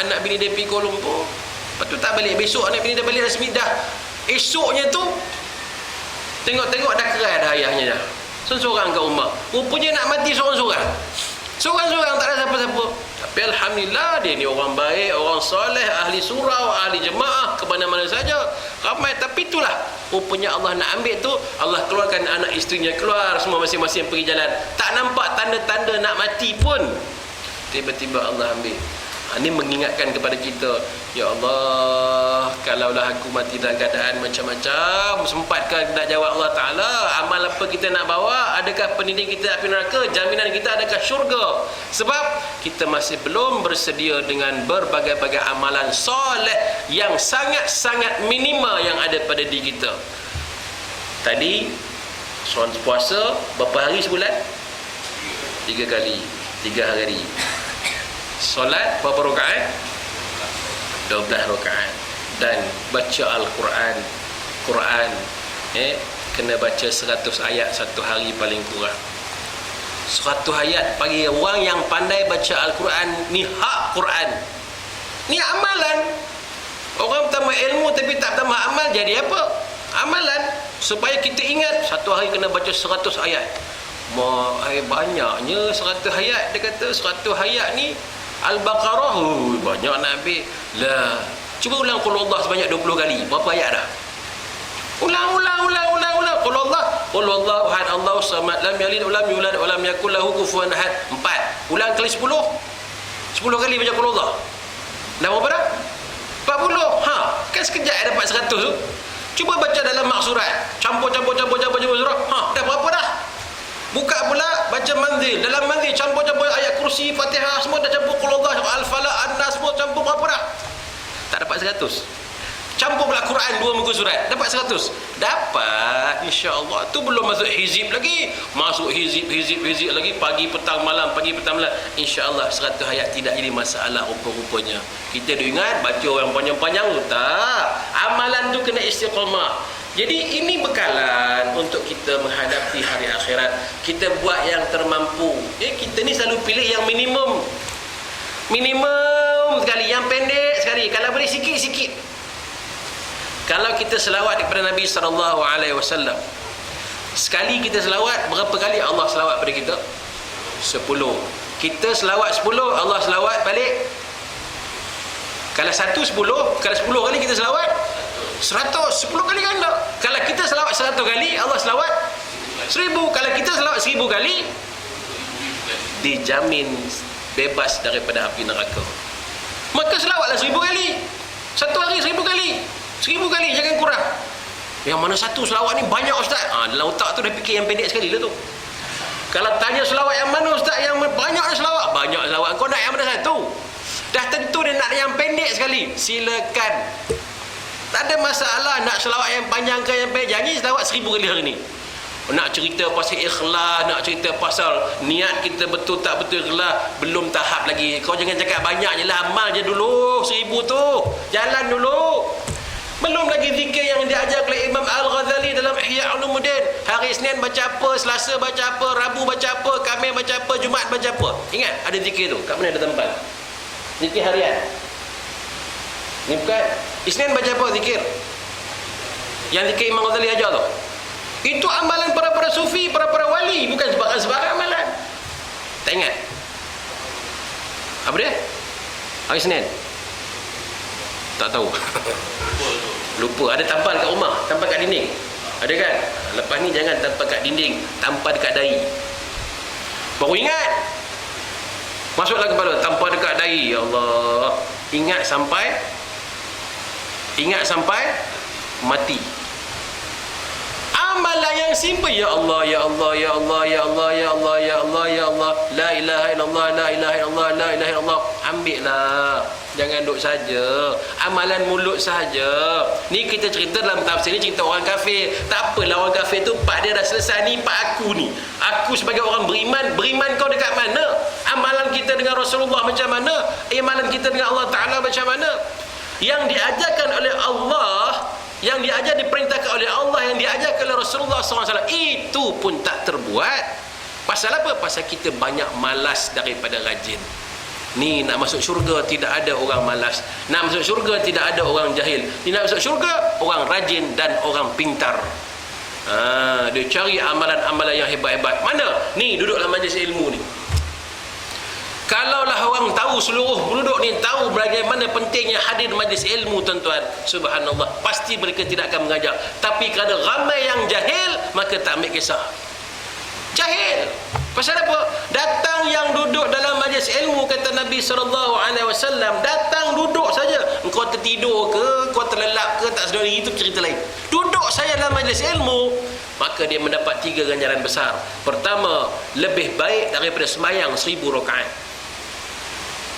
anak bini dia pergi Kuala Lumpur. Lepas tu tak balik. Besok anak bini dah balik rasmi dah. Esoknya tu tengok-tengok dah kerai dah ayahnya dah. Seorang kat rumah. Rupanya nak mati seorang-seorang. Seorang-seorang, tak ada siapa-siapa. Tapi alhamdulillah, dia ni orang baik, orang soleh, ahli surau, ahli jemaah, ke mana-mana saja ramai. Tapi itulah rupanya Allah nak ambil tu, Allah keluarkan anak isterinya keluar, semua masing-masing pergi jalan. Tak nampak tanda-tanda nak mati pun, tiba-tiba Allah ambil. Ini mengingatkan kepada kita, ya Allah, kalaulah aku mati dalam keadaan macam-macam, sempatkah nak jawab Allah Ta'ala? Amal apa kita nak bawa? Adakah pendidik kita api neraka? Jaminan kita adakah syurga? Sebab kita masih belum bersedia dengan berbagai-bagai amalan soleh yang sangat-sangat minima yang ada pada diri kita. Tadi soal puasa berapa hari sebulan? 3 kali, 3 hari. Solat berapa rakaat? 12 rakaat. Dan baca Al-Quran. Kena baca 100 ayat satu hari paling kurang. 100 ayat bagi orang yang pandai baca Al-Quran ni hak Quran. Ni amalan. Orang bertambah ilmu tapi tak bertambah amal, jadi apa? Amalan. Supaya kita ingat, satu hari kena baca 100 ayat. Banyaknya 100 ayat. Dia kata 100 ayat ni Al-Baqarah, banyak nak ambil lah. Cuba ulang qul Allah sebanyak 20 kali. Berapa ayat dah? Ulang. Qul Allah, qul Allahu ahad, Allahu samad, lam yalid wa lam yulad wa lam yakul lahu kufuwan ahad. 4. Ulang kali 10. 10 kali baca qul Allah. Dah berapa dah? 40. Kan sekejap dapat 100 tu. Cuba baca dalam maksurat. Campur surat. Dah berapa dah? Buka pula baca manzil. Dalam manzil campur ayat kursi, Fatihah semua dah campur qul Allah, Al-Falaq, An-Nas semua campur berapa dah? Tak dapat 100. Campur pula Quran 2 muka surat, dapat 100. Dapat, insya-Allah. Tu belum masuk hizib lagi. Masuk hizib lagi, pagi petang malam. Insya-Allah 100 ayat tidak jadi masalah rupa-rupanya. Kita dah ingat baca yang panjang-panjang tu tak. Amalan tu kena istiqamah. Jadi ini bekalan untuk kita menghadapi hari akhirat. Kita buat yang termampu. Kita ni selalu pilih yang minimum sekali, yang pendek sekali. Kalau boleh sikit-sikit. Kalau kita selawat kepada Nabi SAW, sekali kita selawat, berapa kali Allah selawat pada kita? 10. Kita selawat 10, Allah selawat balik. Kalau 10 kali kita selawat 100, 10 kali ganda. Kalau kita selawat 100 kali, Allah selawat 1000. Kalau kita selawat 1000 kali, dijamin bebas daripada api neraka. Maka selawatlah 1000 kali. Satu hari 1000 kali. 1000 kali, jangan kurang. Yang mana satu selawat ni banyak ustaz? Dalam otak tu dah fikir yang pendek sekali lah tu. Kalau tanya selawat yang mana ustaz, yang banyak selawat? Banyak selawat. Kau nak yang mana satu? Dah tentu dia nak yang pendek sekali. Silakan. Tak ada masalah nak selawat yang panjang ke yang pendek. Jangan selawat 1000 kali hari ni. Nak cerita pasal ikhlas, nak cerita pasal niat kita betul tak betul ikhlas, belum tahap lagi. Kau jangan cakap banyak je lah, amal je dulu 1000 tu. Jalan dulu. Belum lagi zikir yang diajar oleh Imam Al-Ghazali dalam Ihya Ulumuddin. Hari Isnin baca apa, Selasa baca apa, Rabu baca apa, Khamis baca apa, Jumaat baca apa. Ingat ada zikir tu. Kat mana ada tempat? Zikir harian. Ni bukan. Isnin baca apa zikir? Yang zikir Imam Ghazali ajar tu. Itu amalan para sufi, para wali, bukan sebarang amalan. Tak ingat? Apa dia? Hari Isnin. Tak tahu. Lupa. Ada tampal kat rumah, tampal kat dinding. Ada kan? Lepas ni jangan tampal kat dinding, tampal dekat dahi. Baru ingat. Masuklah kepala, tampal dekat dahi. Ya Allah. Ingat sampai mati. Amalan yang simple. Ya Allah, ya Allah, ya Allah, ya Allah, ya Allah, ya Allah, ya Allah. La ilaha illallah, la ilaha illallah, la ilaha illallah. Ambillah. Jangan duduk saja. Amalan mulut saja. Ni kita cerita dalam tafsir ni, cerita orang kafir. Tak apalah orang kafir tu, pak dia dah selesai. Ni pak aku ni. Aku sebagai orang beriman kau dekat mana? Amalan kita dengan Rasulullah macam mana? Amalan kita dengan Allah Ta'ala macam mana? Yang diajarkan oleh Allah, yang diperintahkan oleh Allah, yang diajarkan oleh Rasulullah SAW, itu pun tak terbuat. Pasal apa? Pasal kita banyak malas daripada rajin. Ni nak masuk syurga tidak ada orang malas. Nak masuk syurga tidak ada orang jahil. Ni nak masuk syurga orang rajin dan orang pintar. Dia cari amalan-amalan yang hebat-hebat. Mana? Ni duduk dalam majlis ilmu ni. Kalaulah orang tahu, seluruh penduduk ni tahu bagaimana pentingnya hadir majlis ilmu, tuan-tuan, subhanallah, pasti mereka tidak akan mengajar. Tapi kerana ramai yang jahil, maka tak ambil kisah. Jahil. Pasal apa? Datang yang duduk dalam majlis ilmu, kata Nabi SAW, datang duduk saja. Engkau tertidur ke, kau terlelap ke, tak sedar diri, itu cerita lain. Duduk saja dalam majlis ilmu, maka dia mendapat 3 ganjaran besar. Pertama, lebih baik daripada sembahyang 1000 rakaat.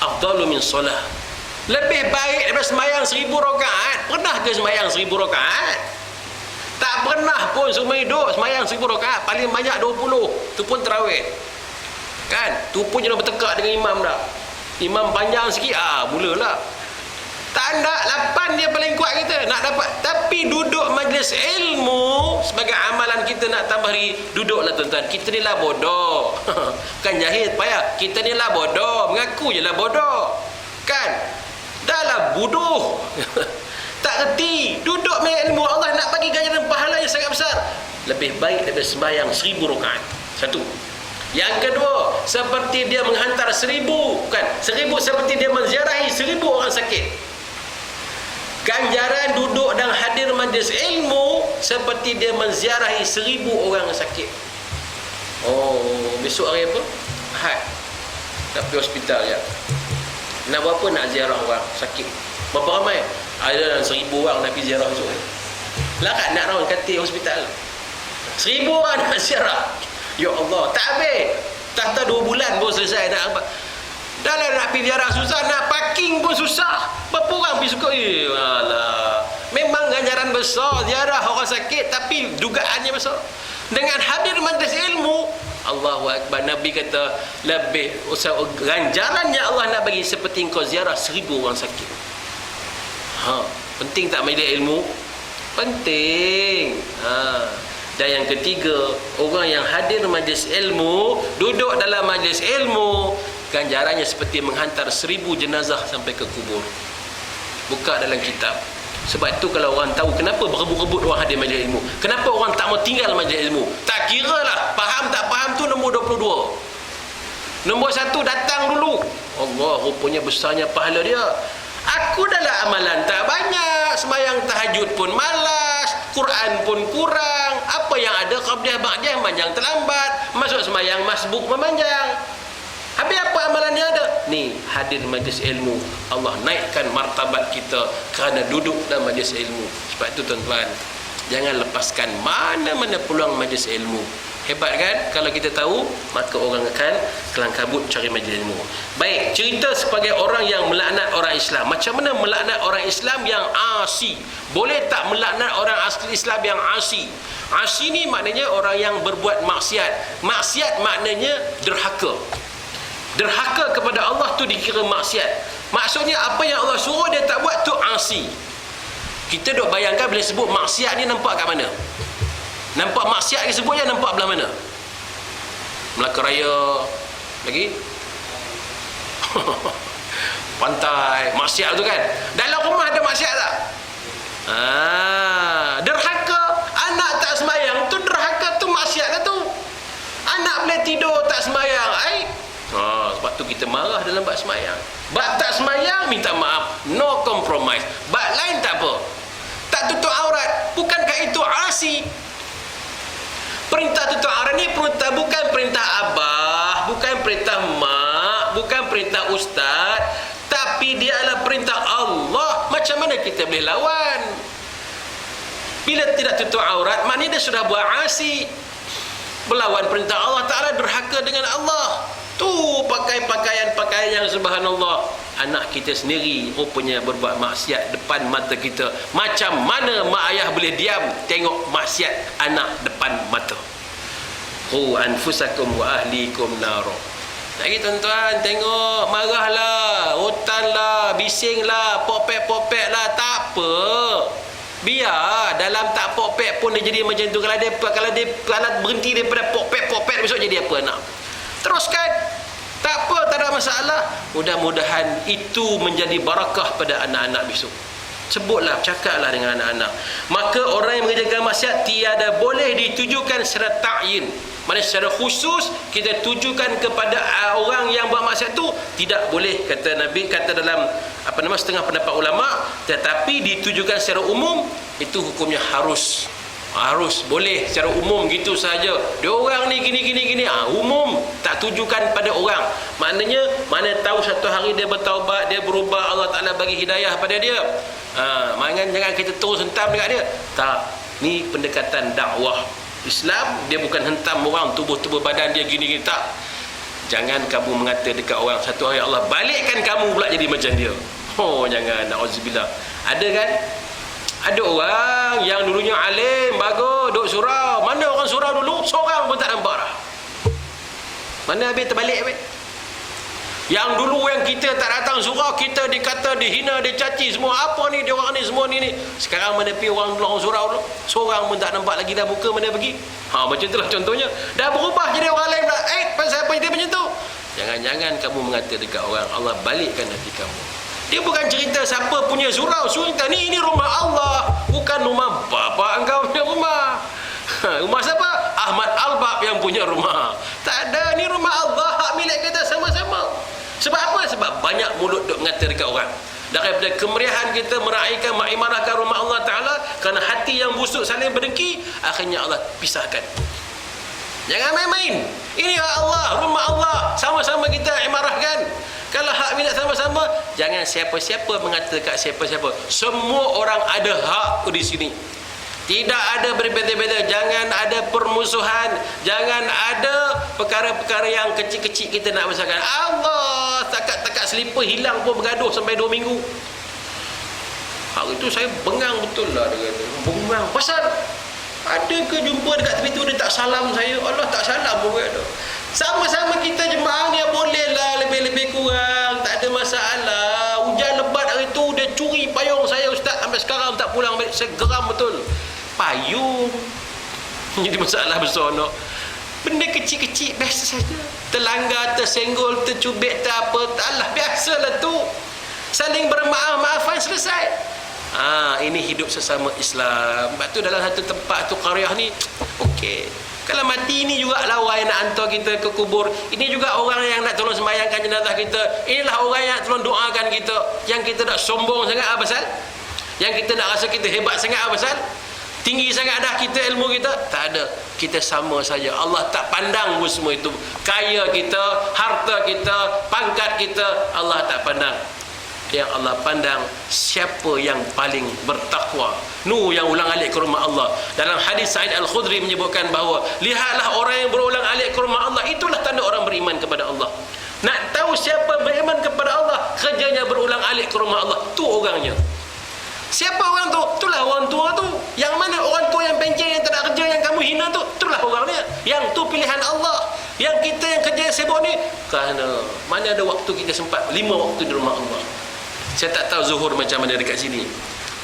Afdalu min solah. Lebih baik daripada sembahyang 1000 rakaat. Pernah ke sembahyang 1000 rakaat? Tak pernah pun semua hidup sembahyang 1000 rakaat. Paling banyak 20. Tu pun tarawih. Kan? Tu pun jangan bertekak dengan imam dah. Imam panjang sikit, mulalah. Tak ada 8 dia paling kuat kita nak dapat. Tapi duduk majlis ilmu sebagai amalan kita nak tambah hari, duduklah tuan-tuan. Kita ni lah bodoh. Kan jahil payah. Kita ni lah bodoh, mengaku je lah bodoh. Kan? Dah lah bodoh. Tak reti. Duduk main ilmu Allah nak bagi ganjaran pahala yang sangat besar. Lebih baik daripada sembahyang 1000 rakaat. Satu. Yang kedua, seperti dia menghantar 1000, bukan 1000, seperti dia menziarahi 1000 orang sakit. Ganjaran duduk dan hadir majlis ilmu seperti dia menziarahi 1000 orang sakit. Oh, besok hari apa? Ahad. Nak pergi hospital ya. Nak buat apa nak ziarah orang sakit? Berapa ramai? Ada dalam 1000 orang nak pergi ziarah besok. Lah kan nak raun katil hospital. 1000 orang nak ziarah. Ya Allah, tak habis. Tak 2 bulan pun selesai nak apa. Dah lah nak pergi ziarah susah, nak parking pun susah. Berapa orang pergi suka? Alah. Memang ganjaran besar ziarah orang sakit, tapi dugaannya besar. Dengan hadir majlis ilmu, Allahu Akbar, Nabi kata lebih ganjarannya Allah nak bagi seperti engkau ziarah 1000 orang sakit. Penting tak majlis ilmu? Penting. Dan yang ketiga, orang yang hadir majlis ilmu, duduk dalam majlis ilmu, ganjarannya seperti menghantar 1000 jenazah sampai ke kubur. Buka dalam kitab. Sebab itu kalau orang tahu kenapa berebut-rebut orang hadir majlis ilmu, kenapa orang tak mau tinggal majlis ilmu, tak kira lah faham tak faham tu nombor 22. Nombor 1, datang dulu. Allah, rupanya besarnya pahala dia. Aku dalam amalan tak banyak, sembahyang tahajud pun malas, Quran pun kurang, apa yang ada qabliyah ba'diyah panjang terlambat, masuk sembahyang masbuk memanjang. Habis apa amalan dia ada? Ni, hadir majlis ilmu, Allah naikkan martabat kita kerana duduk dalam majlis ilmu. Sebab itu tuan-tuan, jangan lepaskan mana-mana peluang majlis ilmu. Hebat kan? Kalau kita tahu, maka orang akan kelang kabut cari majlis ilmu. Baik, cerita sebagai orang yang melaknat orang Islam. Macam mana melaknat orang Islam yang asi? Boleh tak melaknat orang asli Islam yang asi? Asi ni maknanya orang yang berbuat maksiat. Maksiat maknanya derhaka. Derhaka kepada Allah tu dikira maksiat. Maksudnya apa yang Allah suruh dia tak buat tu asi. Kita duk bayangkan bila sebut maksiat ni nampak kat mana? Nampak maksiat disebutnya nampak belah mana? Melaka Raya lagi? Pantai, maksiat tu kan? Dalam rumah ada maksiat tak? Derhaka. Anak tak sembahyang tu derhaka tu, maksiat lah tu. Anak boleh tidur tak sembahyang, sebab tu kita marah dalam bab sembahyang. Bab tak sembahyang minta maaf, no compromise. Bab lain tak apa. Tak tutup aurat, bukankah itu asi? Perintah tutup aurat ni bukan perintah abah, bukan perintah mak, bukan perintah ustaz, tapi dia adalah perintah Allah. Macam mana kita boleh lawan? Bila tidak tutup aurat, maknanya dia sudah buat asi. Berlawan perintah Allah Ta'ala, derhaka dengan Allah. Tu pakai pakaian yang subhanallah. Anak kita sendiri rupanya berbuat maksiat depan mata kita. Macam mana mak ayah boleh diam tengok maksiat anak depan mata? Qu anfusakum wa ahlikum naro. Lagi tuan-tuan, tengok, marahlah, hutanlah, bisinglah, popek-popek lah, tak apa. Biar dalam tak popek pun dia jadi macam tu. Kalau dia berhenti daripada popek-popek, besok jadi apa nak? Teruskan. Tak apa, tak ada masalah. Mudah-mudahan itu menjadi barakah pada anak-anak besok. Sebutlah, cakaplah dengan anak-anak. Maka orang yang mengerjakan maksiat tiada boleh ditujukan secara ta'yin. Maksudnya secara khusus kita tujukan kepada orang yang buat maksiat tu tidak boleh, kata Nabi, kata dalam setengah pendapat ulama. Tetapi ditujukan secara umum, itu hukumnya harus boleh secara umum gitu saja. Dia orang ni gini umum, tak tujukan pada orang. Maknanya mana tahu satu hari dia bertaubat, dia berubah, Allah Ta'ala bagi hidayah pada dia. Jangan kita terus hentam dekat dia. Tak, ni pendekatan dakwah Islam. Dia bukan hentam orang, tubuh badan dia gini tak. Jangan kamu mengata dekat orang, satu hari Allah balikkan kamu pula jadi macam dia. Jangan, na'udzubillah. Ada kan? Ada orang yang dulunya alim, bagus, duduk surau. Mana orang surau dulu? Seorang pun tak nampak dah. Mana habis terbalik habis? Yang dulu yang kita tak datang surau, kita dikata, dihina, dicaci semua. Apa ni dia orang ni, semua ni. Sekarang mana pergi orang surau dulu? Seorang pun tak nampak lagi dah muka, mana pergi? Macam itulah contohnya. Dah berubah jadi orang lain pula. Pasal apa dia macam tu? Jangan-jangan kamu mengata dekat orang, Allah balikkan hati kamu. Dia bukan cerita siapa punya surau. Cerita ni ini rumah Allah, bukan rumah bapa engkau punya rumah. Rumah siapa? Ahmad Albab yang punya rumah. Tak ada, ni rumah Allah, hak milik kita sama-sama. Sebab apa? Sebab banyak mulut duk ngata dekat orang. Daripada kemeriahan kita meraihkan, mengimarahkan rumah Allah Ta'ala, kerana hati yang busuk saling berdengki, akhirnya Allah pisahkan. Jangan main-main. Ini hak Allah, rumah Allah, sama-sama kita imarahkan. Kalau hak milik sama-sama, jangan siapa-siapa mengata dekat siapa-siapa. Semua orang ada hak di sini. Tidak ada berbeza-beza. Jangan ada permusuhan. Jangan ada perkara-perkara yang kecil-kecil kita nak besarkan. Allah, takat-takat selipar hilang pun bergaduh sampai 2 minggu. Hari itu saya bengang betul lah. Dia kata, bengang. Pasal ada ke jumpa dekat tepi tu dia tak salam saya? Allah tak salam pun kata. Sama-sama kita jemaah ni bolehlah lebih-lebih kurang, tak ada masalah. Hujan lebat hari tu dia curi payung saya, ustaz, sampai sekarang tak pulang balik. Saya geram betul. Payung jadi masalah besar no. Benda kecil-kecil biasa saja. Terlanggar, tersenggol, tercubit, tak apa, alah biasalah tu. Saling bermaaf-maafan, selesai. Ini hidup sesama Islam. Sebab tu dalam satu tempat tu qaryah ni, okey. Kalau mati ni juga lah orang yang nak hantar kita ke kubur. Ini juga orang yang nak tolong sembahyangkan jenazah kita. Inilah orang yang nak tolong doakan kita. Yang kita nak sombong sangat apa pasal? Yang kita nak rasa kita hebat sangat apa pasal? Tinggi sangat dah kita ilmu kita? Tak ada. Kita sama saja. Allah tak pandang pun semua itu. Kaya kita, harta kita, pangkat kita, Allah tak pandang. Yang Allah pandang siapa yang paling bertakwa. Yang ulang alik ke rumah Allah. Dalam hadis Sa'id Al-Khudri menyebutkan bahawa lihatlah orang yang berulang alik ke rumah Allah, itulah tanda orang beriman kepada Allah. Nak tahu siapa beriman kepada Allah, kerjanya berulang alik ke rumah Allah. Tu orangnya. Siapa orang tu? Itulah orang tua tu. Yang mana orang tua yang pencen, yang tak ada kerja, yang kamu hina tu? Itulah orangnya. Yang tu pilihan Allah. Yang kita yang kerja yang sibuk ni, kerana mana ada waktu kita sempat 5 waktu di rumah Allah. Saya tak tahu zuhur macam mana dekat sini,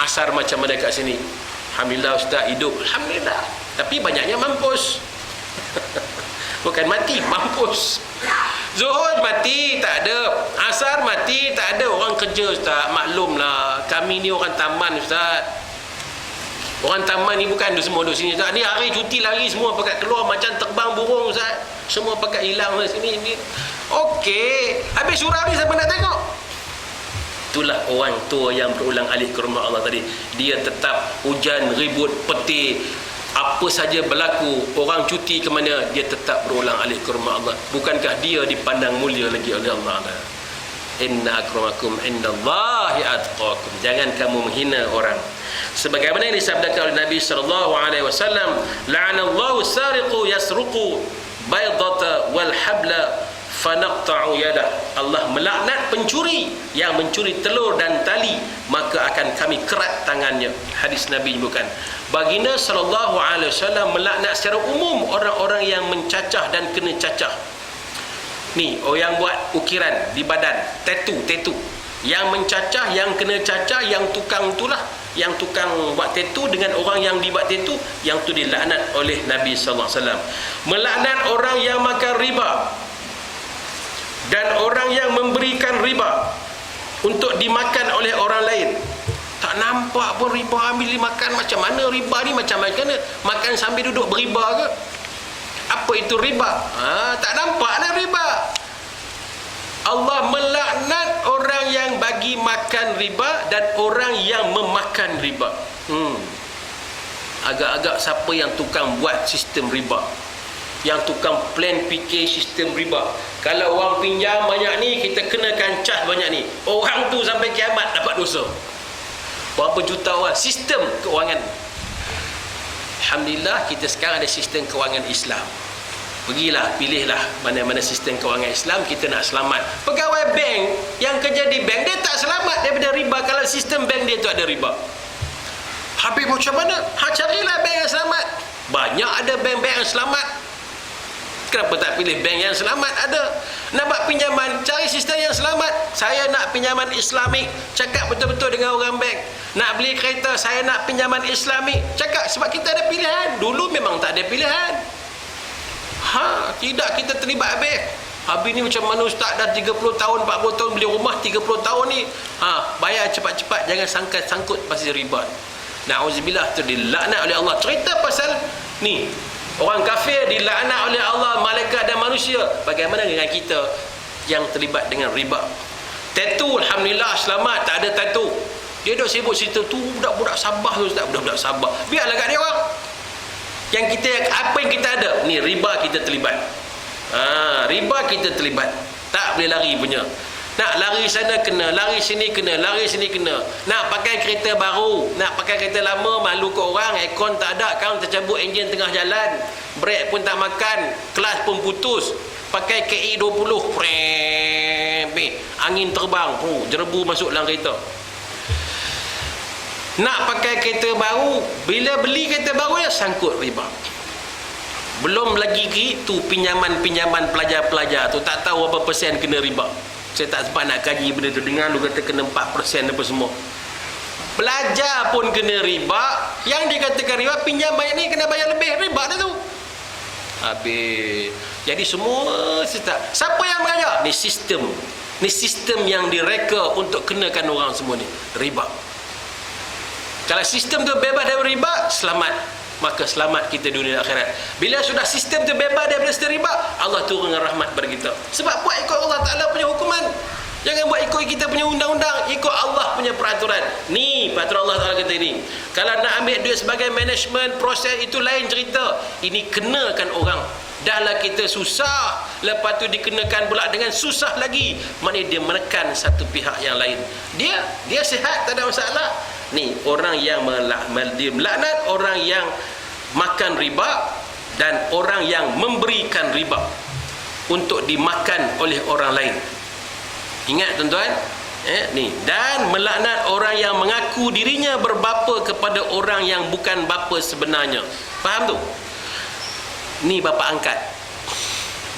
asar macam mana dekat sini. Alhamdulillah ustaz, hidup alhamdulillah. Tapi banyaknya mampus. Bukan mati, mampus. Zuhur mati tak ada, asar mati tak ada. Orang kerja ustaz, maklumlah. Kami ni orang taman ustaz. Orang taman ni bukan semua duduk sini ustaz. Ni hari cuti lagi semua pakat keluar macam terbang burung ustaz. Semua pakat hilang sini ni. Okey, habis surau ni siapa nak tengok? Itulah orang tua yang berulang alik ke rumah Allah tadi. Dia tetap hujan, ribut, petir, apa saja berlaku, orang cuti ke mana, dia tetap berulang alik ke rumah Allah. Bukankah dia dipandang mulia lagi oleh Allah? Inna akramakum indallahi atqakum. Jangan kamu menghina orang. Sebagaimana yang disabdakan oleh Nabi SAW, la'anallahu sariqu yasruqu baydata wal habla fanaqta'u yadah. Allah melaknat pencuri yang mencuri telur dan tali, maka akan kami kerat tangannya. Hadis Nabi bukan. Baginda SAW melaknat secara umum orang-orang yang mencacah dan kena cacah. Ni orang yang buat ukiran di badan, tattoo. Yang mencacah, yang kena cacah, yang tukang itulah, yang tukang buat tattoo dengan orang yang dibuat tattoo, yang tu dilaknat oleh Nabi SAW. Melaknat orang yang makan riba dan orang yang memberikan riba untuk dimakan oleh orang lain. Tak nampak pun riba ambil dimakan. Macam mana riba ni? Macam mana makan sambil duduk beriba ke? Apa itu riba? Tak nampak dah riba. Allah melaknat orang yang bagi makan riba dan orang yang memakan riba. Agak-agak siapa yang tukang buat sistem riba, yang tukang plan fikir sistem riba. Kalau orang pinjam banyak ni, kita kenakan cas banyak ni. Orang tu sampai kiamat dapat dosa. Berapa juta orang. Sistem kewangan. Alhamdulillah kita sekarang ada sistem kewangan Islam. Pergilah, pilihlah mana-mana sistem kewangan Islam kita nak selamat. Pegawai bank yang kerja di bank, dia tak selamat daripada riba kalau sistem bank dia tu ada riba. Habis macam mana? Carilah bank yang selamat. Banyak ada bank-bank yang selamat. Kenapa tak pilih bank yang selamat? Ada. Nak buat pinjaman, cari sistem yang selamat. Saya nak pinjaman Islamik, cakap betul-betul dengan orang bank. Nak beli kereta, saya nak pinjaman Islamik, cakap. Sebab kita ada pilihan. Dulu memang tak ada pilihan. Tidak, kita terlibat habis. Habis ni macam mana ustaz, dah 30 tahun 40 tahun beli rumah, 30 tahun ni bayar cepat-cepat, jangan sangkut pasal riba. Na'udzubillah, tu dilaknat oleh Allah. Cerita pasal ni, orang kafir dilaknat oleh Allah, malaikat dan manusia. Bagaimana dengan kita yang terlibat dengan riba? Tattoo, alhamdulillah selamat, tak ada tattoo. Dia duk sibuk cerita tu budak-budak Sabah tu ustaz, budak-budak Sabah. Biarlah kat dia orang. Yang kita, apa yang kita ada ni, riba kita terlibat. Riba kita terlibat. Tak boleh lari punya. Nak lari sana kena, lari sini kena, lari sini kena. Nak pakai kereta baru, nak pakai kereta lama, malu ke orang, aircon tak ada, kan tercabut enjin tengah jalan, brek pun tak makan, kelas pun putus, pakai KI 20, angin terbang, jerebu masuk dalam kereta. Nak pakai kereta baru, bila beli kereta baru ya sangkut riba. Belum lagi tu pinjaman pelajar-pelajar tu, tak tahu berapa persen kena riba. Saya tak sempat nak kaji benda tu. Dengar lu kata kena 4% apa semua. Pelajar pun kena riba. Yang dikatakan riba, pinjam banyak ni kena bayar lebih, riba dah tu. Habis. Jadi semua siapa yang mengajar? Ni sistem. Ni sistem yang direka untuk kenakan orang semua ni. Riba. Kalau sistem tu bebas dari riba, selamat. Maka selamat kita dunia dan akhirat. Bila sudah sistem tu bebas daripada riba, Allah turun dengan rahmat bagi kita. Sebab buat ikut Allah Ta'ala punya hukuman. Jangan buat ikut kita punya undang-undang, ikut Allah punya peraturan. Ni peraturan Allah Ta'ala kata ini. Kalau nak ambil duit sebagai management, proses itu lain cerita. Ini kenakan orang. Dahlah kita susah, lepas tu dikenakan pula dengan susah lagi. Maknanya dia menekan satu pihak yang lain. Dia sihat, tak ada masalah. Ni orang yang melaknat orang yang makan riba dan orang yang memberikan riba untuk dimakan oleh orang lain. Ingat tuan-tuan, ni, dan melaknat orang yang mengaku dirinya berbapa kepada orang yang bukan bapa sebenarnya. Faham tu? Ni bapa angkat.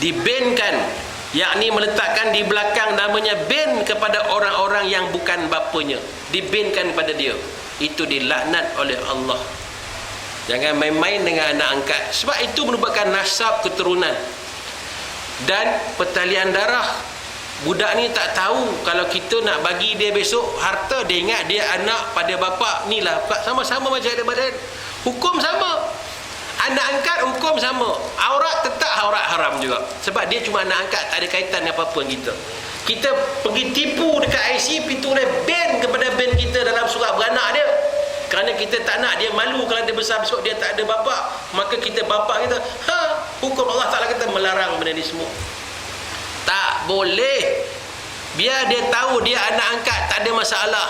Dibankan, yakni meletakkan di belakang namanya ban kepada orang-orang yang bukan bapanya, dibankan pada dia. Itu dilaknat oleh Allah. Jangan main-main dengan anak angkat, sebab itu merupakan nasab keturunan dan pertalian darah. Budak ni tak tahu kalau kita nak bagi dia besok harta, dia ingat dia anak pada bapa. Ni lah sama-sama macam ada badan, hukum sama. Anak angkat hukum sama. Aurat tetap aurat haram juga. Sebab dia cuma anak angkat, tak ada kaitan dengan apa-apa kita. Kita pergi tipu dekat IC, pintu dia ban kepada ban kita dalam surat beranak dia. Kerana kita tak nak dia malu kalau dia besar besok dia tak ada bapa. Maka kita bapa kita, hukum Allah Ta'ala kata melarang benda ni semua. Tak boleh. Biar dia tahu dia anak angkat, tak ada masalah.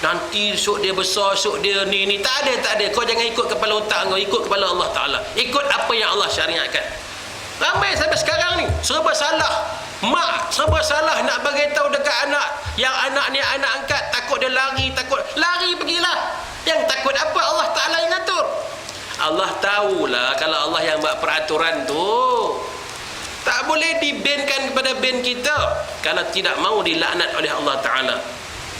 Nanti esok dia besar, esok dia ni. Tak ada. Kau jangan ikut kepala otak kau, ikut kepala Allah Ta'ala. Ikut apa yang Allah syariatkan. Ramai sampai sekarang ni serba salah. Mak serba salah nak bagi tahu dekat anak, yang anak ni anak angkat, takut dia lari, pergilah. Yang takut apa? Allah Ta'ala yang atur. Allah tahulah kalau Allah yang buat peraturan tu. Tak boleh dibankan kepada ban kita kalau tidak mau dilaknat oleh Allah Ta'ala.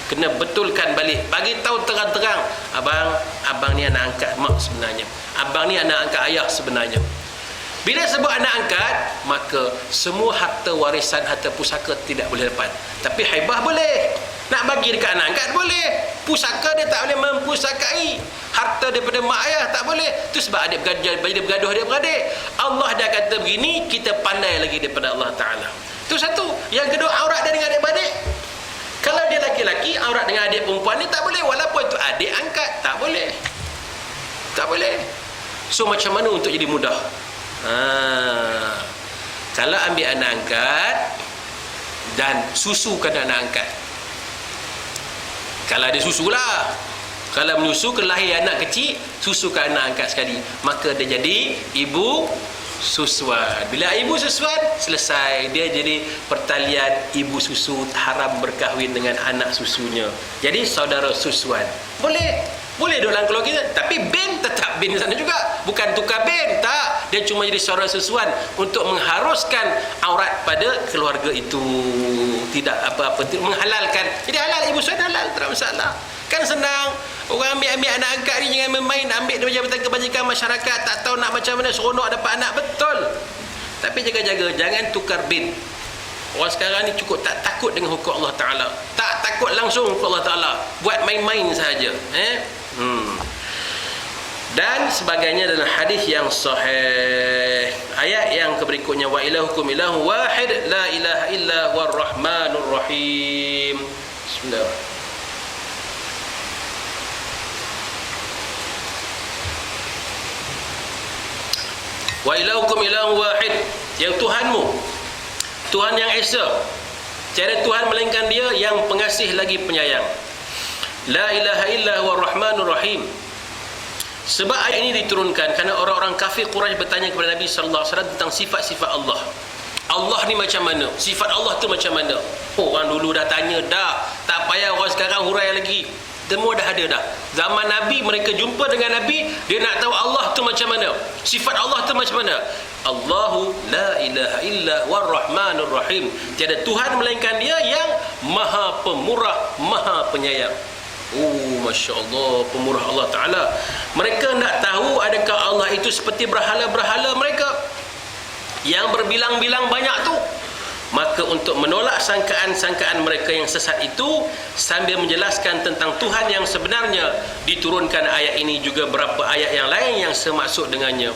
Kena betulkan balik, bagi tahu terang-terang, abang ni anak angkat mak sebenarnya, abang ni anak angkat ayah sebenarnya. Bila sebut anak angkat, maka semua harta warisan, harta pusaka tidak boleh dapat. Tapi haibah boleh. Nak bagi dekat anak angkat boleh. Pusaka dia tak boleh mempusakai. Harta daripada mak ayah tak boleh. Itu sebab adik bergaduh adik-beradik. Allah dah kata begini, kita pandai lagi daripada Allah Ta'ala. Itu satu. Yang kedua, aurat dia dengan adik-beradik. Kalau dia laki-laki, aurat dengan adik perempuan ni tak boleh. Walaupun itu adik angkat, tak boleh. Tak boleh. So macam mana untuk jadi mudah? Kalau ambil anak angkat dan susukan anak angkat. Kalau ada susu lah. Kalau menyusu, kelahir anak kecil, susukan anak angkat sekali. Maka dia jadi ibu susuan. Bila ibu susuan, selesai. Dia jadi pertalian ibu susu, haram berkahwin dengan anak susunya. Jadi saudara susuan. Boleh dalam keluarga kita. Tapi bin tetap bin sana juga. Bukan tukar bin, tak. Dia cuma jadi saudara susuan untuk mengharuskan aurat pada keluarga itu. Tidak apa-apa, menghalalkan. Jadi halal, ibu susuan halal, tak ada masalah. Kan senang. Orang ambil anak angkat ni, jangan main ambil dia jabatan kebajikan masyarakat, tak tahu nak macam mana seronok dapat anak. Betul. Tapi jaga-jaga, jangan tukar bin. Orang sekarang ni cukup tak takut dengan hukum Allah Ta'ala, tak takut langsung hukum Allah Ta'ala, buat main-main sahaja. Dan sebagainya dalam hadis yang sahih. Ayat yang berikutnya, wa ilahukum ilahu wahid la ilaha illa huwar rahmanur rahim. Bismillah. Wa ilahukum ilahu wahid, yang Tuhanmu, Tuhan yang Esa, tiada Tuhan melainkan Dia yang pengasih lagi penyayang. La ilaha illa huwar rahmanur rahim. Sebab ayat ini diturunkan kerana orang-orang kafir Quraisy bertanya kepada Nabi sallallahu alaihi wasallam tentang sifat-sifat Allah. Allah ni macam mana? Sifat Allah tu macam mana? Orang dulu dah tanya dah, tak payah orang sekarang hurai lagi. Semua dah ada dah. Zaman Nabi, mereka jumpa dengan Nabi, dia nak tahu Allah tu macam mana, sifat Allah tu macam mana. Allahu la ilaha illa war rahmanur rahim. Tiada Tuhan melainkan Dia yang Maha Pemurah, Maha Penyayang. Masya Allah, pemurah Allah Ta'ala. Mereka nak tahu adakah Allah itu seperti berhala-berhala mereka yang berbilang-bilang banyak tu. Maka untuk menolak sangkaan-sangkaan mereka yang sesat itu, sambil menjelaskan tentang Tuhan yang sebenarnya, diturunkan ayat ini juga beberapa ayat yang lain yang semaksud dengannya.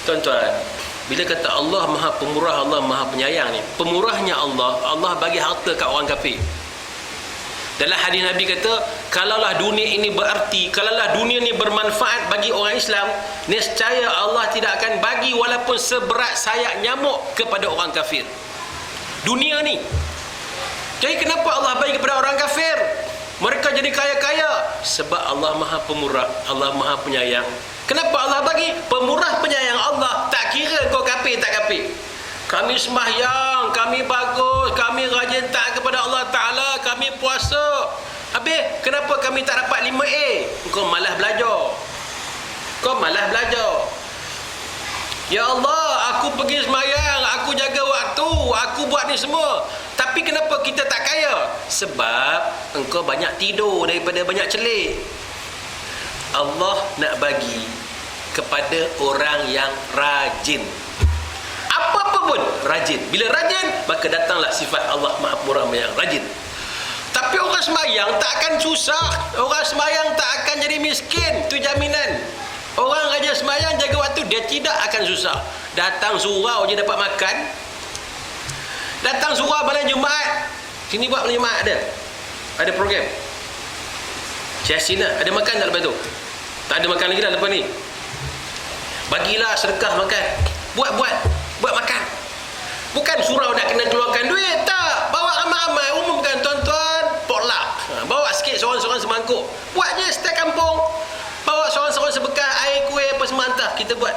Tuan-tuan, bila kata Allah Maha Pemurah, Allah Maha Penyayang ni, pemurahnya Allah, Allah bagi harta kat orang kafir. Dalam hadis Nabi kata, kalaulah dunia ini berarti, kalaulah dunia ini bermanfaat bagi orang Islam, nescaya Allah tidak akan bagi walaupun seberat sayap nyamuk kepada orang kafir. Dunia ni. Jadi kenapa Allah bagi kepada orang kafir? Mereka jadi kaya-kaya. Sebab Allah Maha Pemurah, Allah Maha Penyayang. Kenapa Allah bagi? Pemurah penyayang Allah. Tak kira kau kafir tak kafir. Kami sembahyang, kami bagus, kami rajin taat kepada Allah Ta'ala, kami puasa. Habis, kenapa kami tak dapat 5A? Kau malas belajar. Kau malas belajar. Ya Allah, aku pergi sembahyang, aku jaga waktu, aku buat ni semua. Tapi kenapa kita tak kaya? Sebab engkau banyak tidur daripada banyak celik. Allah nak bagi kepada orang yang rajin. Apa-apa pun rajin. Bila rajin, maka datanglah sifat Allah Maha Pemurah yang rajin. Tapi orang sembahyang tak akan susah. Orang sembahyang tak akan jadi miskin. Itu jaminan. Orang rajin sembahyang, jaga waktu, dia tidak akan susah. Datang surau je dapat makan. Datang surau malam Jumaat. Sini buat malam Jumaat ada. Ada program. Siasina, ada makan tak lepas tu? Tak ada makan lagi dah lepas ni. Bagilah sedekah makan. Buat makan. Bukan surau nak kena keluarkan duit, tak. Bawa ramai-ramai, umumkan tuan-tuan, potluck. Bawa sikit seorang-seorang semangkuk. Buat je setiap kampung. Bawa seorang-seorang sebekas air, kuih apa semua hantar. Kita buat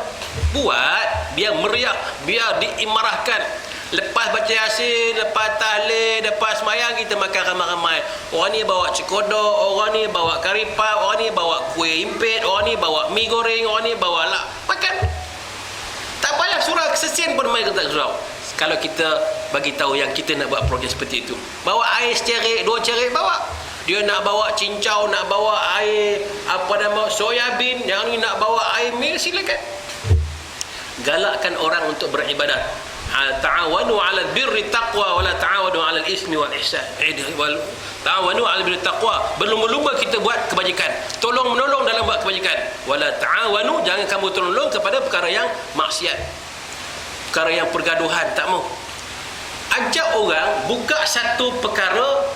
biar meriah, biar diimarahkan. Lepas baca Yasin, lepas tahlil, lepas sembahyang, kita makan ramai-ramai. Orang ni bawa cekodok, orang ni bawa karipap, orang ni bawa kuih impit, orang ni bawa mi goreng, orang ni bawa makan. Tak payah surau kesesin pun mereka tak surau. Kalau kita bagi tahu yang kita nak buat program seperti itu. Bawa air secerik, 2 cerik bawa. Dia nak bawa cincau, nak bawa air soya bean, yang ni nak bawa air mil, silakan. Galakkan orang untuk beribadat. Ta'awanu 'alal birri taqwa wa la ta'awanu 'alal ismi wal ihsan. Ta'awanu 'alal birri taqwa, berlumba-lumba kita buat kebajikan. Tolong-menolong dalam buat kebajikan. Wa la ta'awanu, jangan kamu tolong kepada perkara yang maksiat. Perkara yang pergaduhan, tak mau. Ajak orang buka satu perkara,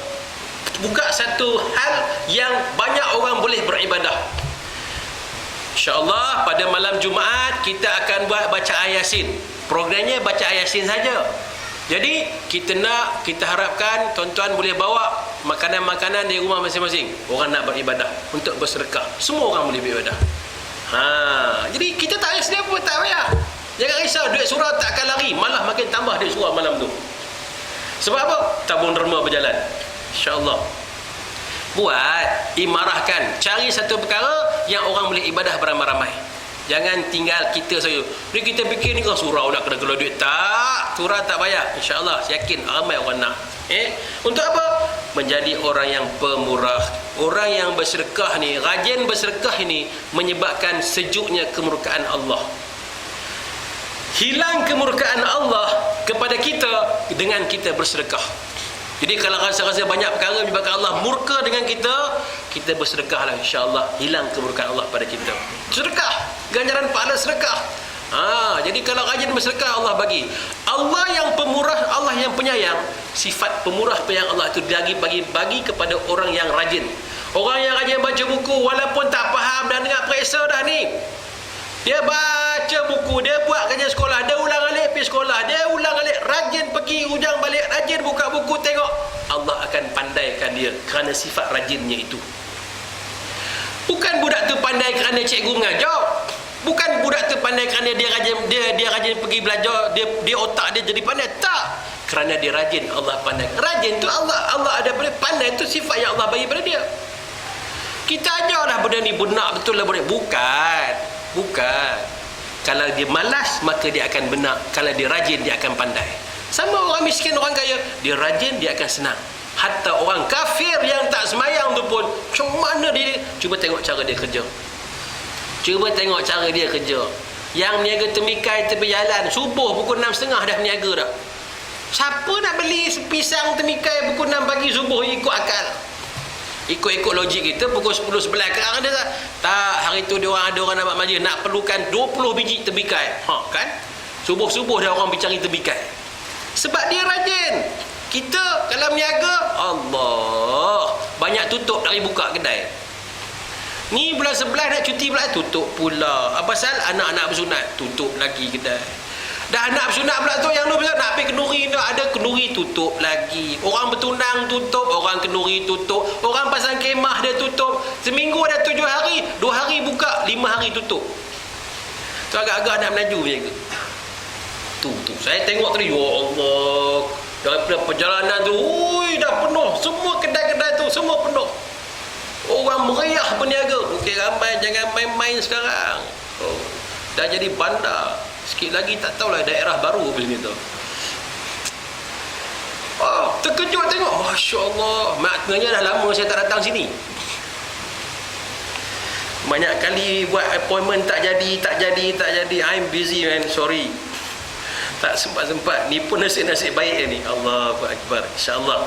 buka satu hal yang banyak orang boleh beribadah. InsyaAllah pada malam Jumaat kita akan buat bacaan Yasin. Programnya baca Yasin saja. Jadi kita harapkan tuan-tuan boleh bawa makanan-makanan dari rumah masing-masing. Orang nak beribadah, untuk bersedekah. Semua orang boleh beribadah. Jadi kita tak payah sedia pun, tak payah. Jangan risau, duit surau tak akan lari, malah makin tambah duit surau malam tu. Sebab apa? Tabung derma berjalan. InsyaAllah. Buat, imarahkan, cari satu perkara yang orang boleh ibadah beramai-ramai. Jangan tinggal kita saja. Ni kita fikir ni kan surau nak kena keluar duit. Tak, surau tak payah. InsyaAllah, yakin ramai orang nak. Untuk apa? Menjadi orang yang pemurah. Orang yang bersedekah ni, rajin bersedekah ini, menyebabkan sejuknya kemurkaan Allah. Hilang kemurkaan Allah, kepada kita dengan kita bersedekah. Jadi kalau rasa-rasa banyak perkara menyebabkan Allah murka dengan kita, kita bersedekahlah, insya-Allah hilang kemurkaan Allah pada kita. Sedekah, ganjaran pahala sedekah. Jadi kalau rajin bersedekah Allah bagi. Allah yang pemurah, Allah yang penyayang. Sifat pemurah penyayang Allah itu bagi kepada orang yang rajin. Orang yang rajin baca buku walaupun tak faham dan dengar periksa dah ni. Dia baca buku, dia buat kerja sekolah, dia ulang alik pergi sekolah, dia ulang alik, rajin pergi hujang balik, rajin buka buku tengok. Allah akan pandaikan dia kerana sifat rajinnya itu. Bukan budak tu pandai kerana cikgu mengajar. Bukan budak tu pandai kerana dia rajin pergi belajar, dia otak dia jadi pandai. Tak. Kerana dia rajin, Allah pandai. Rajin tu Allah ada boleh pandai, tu sifat yang Allah bagi pada dia. Kita ajarlah benda ni benar betul lah boleh. Bukan. Kalau dia malas maka dia akan benar. Kalau dia rajin dia akan pandai. Sama orang miskin, orang kaya, dia rajin dia akan senang. Hatta orang kafir yang tak semayang tu pun, macam mana dia, cuba tengok cara dia kerja. Yang niaga temikai tepi jalan, subuh pukul 6.30 dah niaga dah. Siapa nak beli pisang temikai pukul 6 pagi subuh ikut akal? Ikut logik kita pukul 10-11 kan ada tak, hari tu ada orang nak buat majlis nak perlukan 20 biji temikai. Kan? Subuh-subuh dah orang bincang temikai. Sebab dia rajin. Kita kalau berniaga, Allah, banyak tutup dari buka kedai. Ni bulan 11 nak cuti pula, tutup pula. Apa pasal? Anak-anak bersunat, tutup lagi kedai. Dah anak bersunat pula tu, yang lu nak pergi kenduri, dah ada kenduri, tutup lagi. Orang bertunang tutup, orang kenduri tutup, orang pasang kemah dia tutup. Seminggu ada 7 hari, 2 hari buka, 5 hari tutup. Tu agak-agak nak melaju je ke? Tu saya tengok tadi, ya Allah, daripada perjalanan tu, dah penuh, semua kedai-kedai tu semua penuh. Orang meriah berniaga. Okey, ramai, jangan main-main sekarang. Dah jadi bandar. Sikit lagi tak tahulah daerah baru apa sini tu. Terkejut tengok, Masya Allah, maknanya dah lama saya tak datang sini. Banyak kali buat appointment tak jadi. I'm busy man, sorry. Tak sempat. Ni pun nasib baik ni. Allahu Akbar, insya-Allah.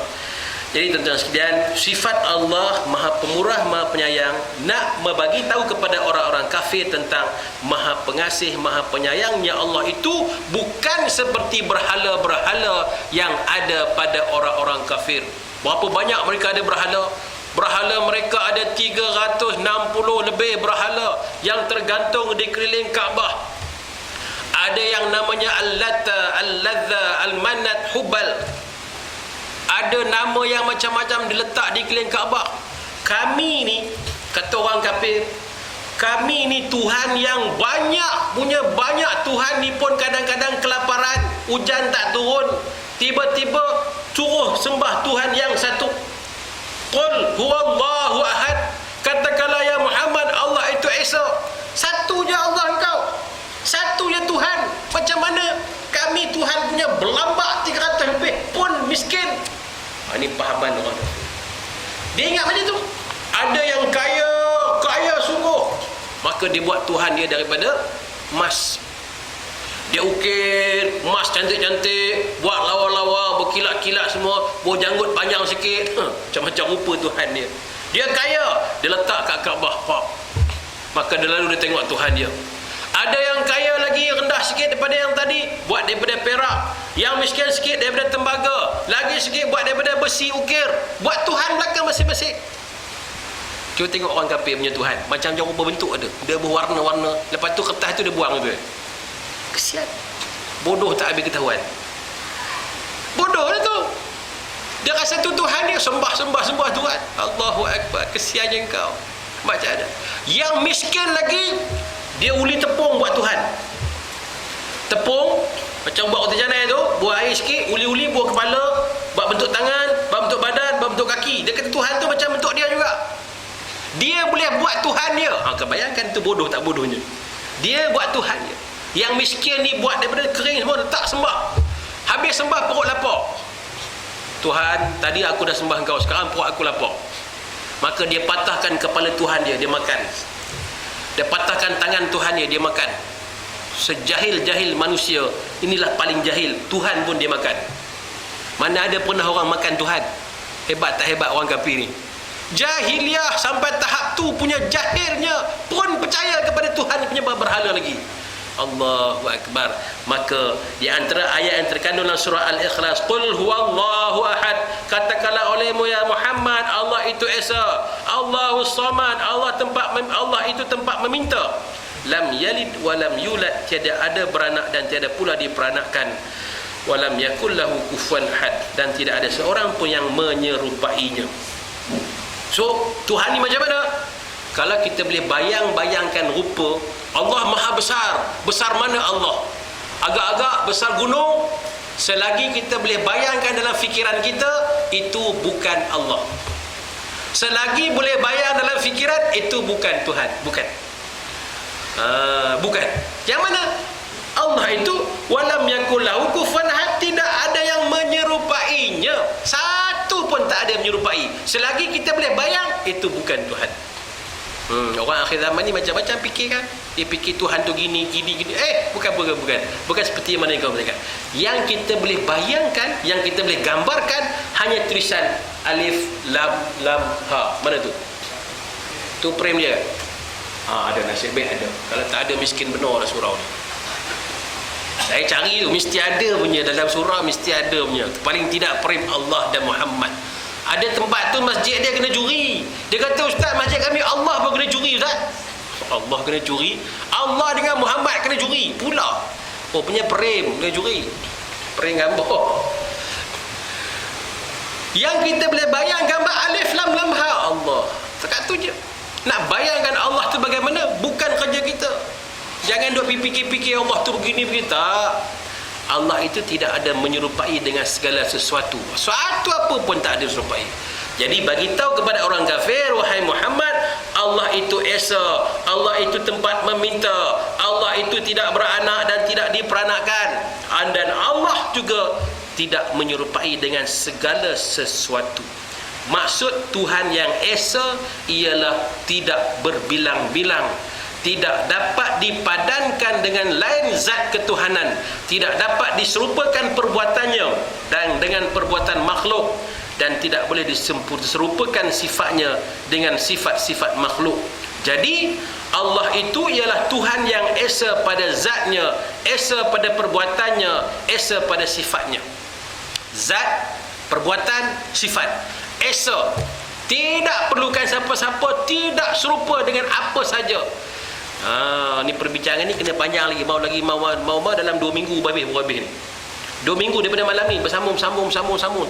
Jadi tuan-tuan sekalian, sifat Allah Maha Pemurah, Maha Penyayang, nak membagi tahu kepada orang-orang kafir tentang Maha Pengasih, Maha Penyayangnya Allah itu bukan seperti berhala-berhala yang ada pada orang-orang kafir. Berapa banyak mereka ada berhala? Berhala mereka ada 360 lebih berhala yang tergantung di keliling Kaabah. Ada yang namanya Al-Lata, Al-Ladha, Al-Manat, Hubal. Ada nama yang macam-macam diletak di keliling Kaabah. Kami ni, kata orang kafir, kami ni Tuhan yang punya banyak Tuhan ni pun kadang-kadang kelaparan, hujan tak turun, tiba-tiba suruh sembah Tuhan yang satu. Qul huwallahu ahad, katakanlah ya Muhammad, Allah itu Esa. Satu je Allah engkau, satu je Tuhan. Macam mana kami Tuhan punya berlambak 300 lebih pun miskin. Ini pahaman orang. Dia ingat macam tu. Ada yang kaya sungguh, maka dia buat Tuhan dia daripada emas. Dia ukir emas cantik-cantik, buat lawa-lawa, berkilat-kilat semua, buah janggut panjang sikit, macam-macam rupa Tuhan dia. Dia kaya, dia letak kat Kaabah, maka dia lalu dia tengok Tuhan dia. Ada yang kaya lagi rendah sikit daripada yang tadi, buat daripada perak. Yang miskin sikit daripada tembaga, lagi sikit buat daripada besi ukir. Buat Tuhan belakang masing-masing. Cuba tengok orang kafir punya Tuhan, macam rupa bentuk ada, dia berwarna-warna. Lepas tu kertas tu dia buang tu. Kesian. Bodoh tak habis ketahuan. Bodoh lah tu. Dia rasa tu Tuhan dia, sembah Tuhan. Allahu Akbar, kesiannya engkau. Macam ada. Yang miskin lagi, dia uli tepung buat Tuhan. Tepung macam buat roti canai tu, buat air sikit, uli-uli buat kepala, buat bentuk tangan, buat bentuk badan, buat bentuk kaki. Dia kata Tuhan tu macam bentuk dia juga. Dia boleh buat Tuhan dia. Kau bayangkan tu bodoh tak bodohnya. Dia buat Tuhan dia. Yang miskin ni buat daripada kering semua, letak sembah. Habis sembah perut lapar. Tuhan, tadi aku dah sembah kau, sekarang perut aku lapar. Maka dia patahkan kepala Tuhan dia makan. Dia patahkan tangan Tuhan dia makan. Sejahil-jahil manusia, inilah paling jahil. Tuhan pun dia makan. Mana ada pernah orang makan Tuhan? Hebat tak hebat orang kafir ni? Jahiliah sampai tahap tu punya jahilnya pun percaya kepada Tuhan penyembah berhala lagi. Allahu Akbar. Maka di antara ayat yang terkandung dalam surah Al-Ikhlas, qul huwallahu ahad, katakanlah olehmu ya Muhammad, Allah itu esa, Allahus samad, Allah itu tempat meminta. Lam yalid wa lam yulad, tiada ada beranak dan tiada pula diperanakkan. Walam yakul lahu kufuwan ahad, dan tidak ada seorang pun yang menyerupainya. So Tuhan ni macam mana? Kalau kita boleh bayangkan rupa Allah maha besar. Besar mana Allah? Agak-agak besar gunung. Selagi kita boleh bayangkan dalam fikiran kita, itu bukan Allah. Selagi boleh bayang dalam fikiran, itu bukan Tuhan. Bukan. Bukan. Yang mana? Allah itu walam yakul lahu kufuwan ahad, tidak ada yang menyerupainya. Satu pun tak ada yang menyerupai. Selagi kita boleh bayang, itu bukan Tuhan. Orang akhir zaman ni macam-macam fikir kan. Dia fikir Tuhan tu gini. Bukan seperti yang mana yang kau katakan. Yang kita boleh bayangkan, yang kita boleh gambarkan, hanya tulisan alif, lam, ha. Mana tu? Tu frame dia. Ada, nasib baik ada. Kalau tak ada, miskin benar lah surau ni. Saya cari tu, mesti ada punya. Dalam surah mesti ada punya. Paling tidak frame Allah dan Muhammad. Ada tempat tu masjid dia kena curi. Dia kata, ustaz, masjid kami Allah pun kena curi, ustaz. Allah kena curi, Allah dengan Muhammad kena curi pula. Oh, punya frame kena curi. Frame gambar. Yang kita boleh bayang gambar alif lam lam ha, Allah. Sekat tu je. Nak bayangkan Allah tu bagaimana, bukan kerja kita. Jangan duk fikir-fikir Allah tu begini. Tak. Allah itu tidak ada menyerupai dengan segala sesuatu. Sesuatu apa pun tak ada serupai. Jadi bagi tahu kepada orang kafir, wahai Muhammad, Allah itu esa, Allah itu tempat meminta, Allah itu tidak beranak dan tidak diperanakkan, dan Allah juga tidak menyerupai dengan segala sesuatu. Maksud Tuhan yang esa ialah tidak berbilang-bilang, tidak dapat dipadankan dengan lain zat ketuhanan, tidak dapat diserupakan perbuatannya dan dengan perbuatan makhluk, dan tidak boleh diserupakan sifatnya dengan sifat-sifat makhluk. Jadi Allah itu ialah Tuhan yang esa pada zatnya, esa pada perbuatannya, esa pada sifatnya. Zat, perbuatan, sifat. Esa, tidak perlukan siapa-siapa, tidak serupa dengan apa saja. Ni perbincangan ni kena panjang lagi. Mau dalam 2 minggu baru habis ni. 2 minggu daripada malam ni bersambung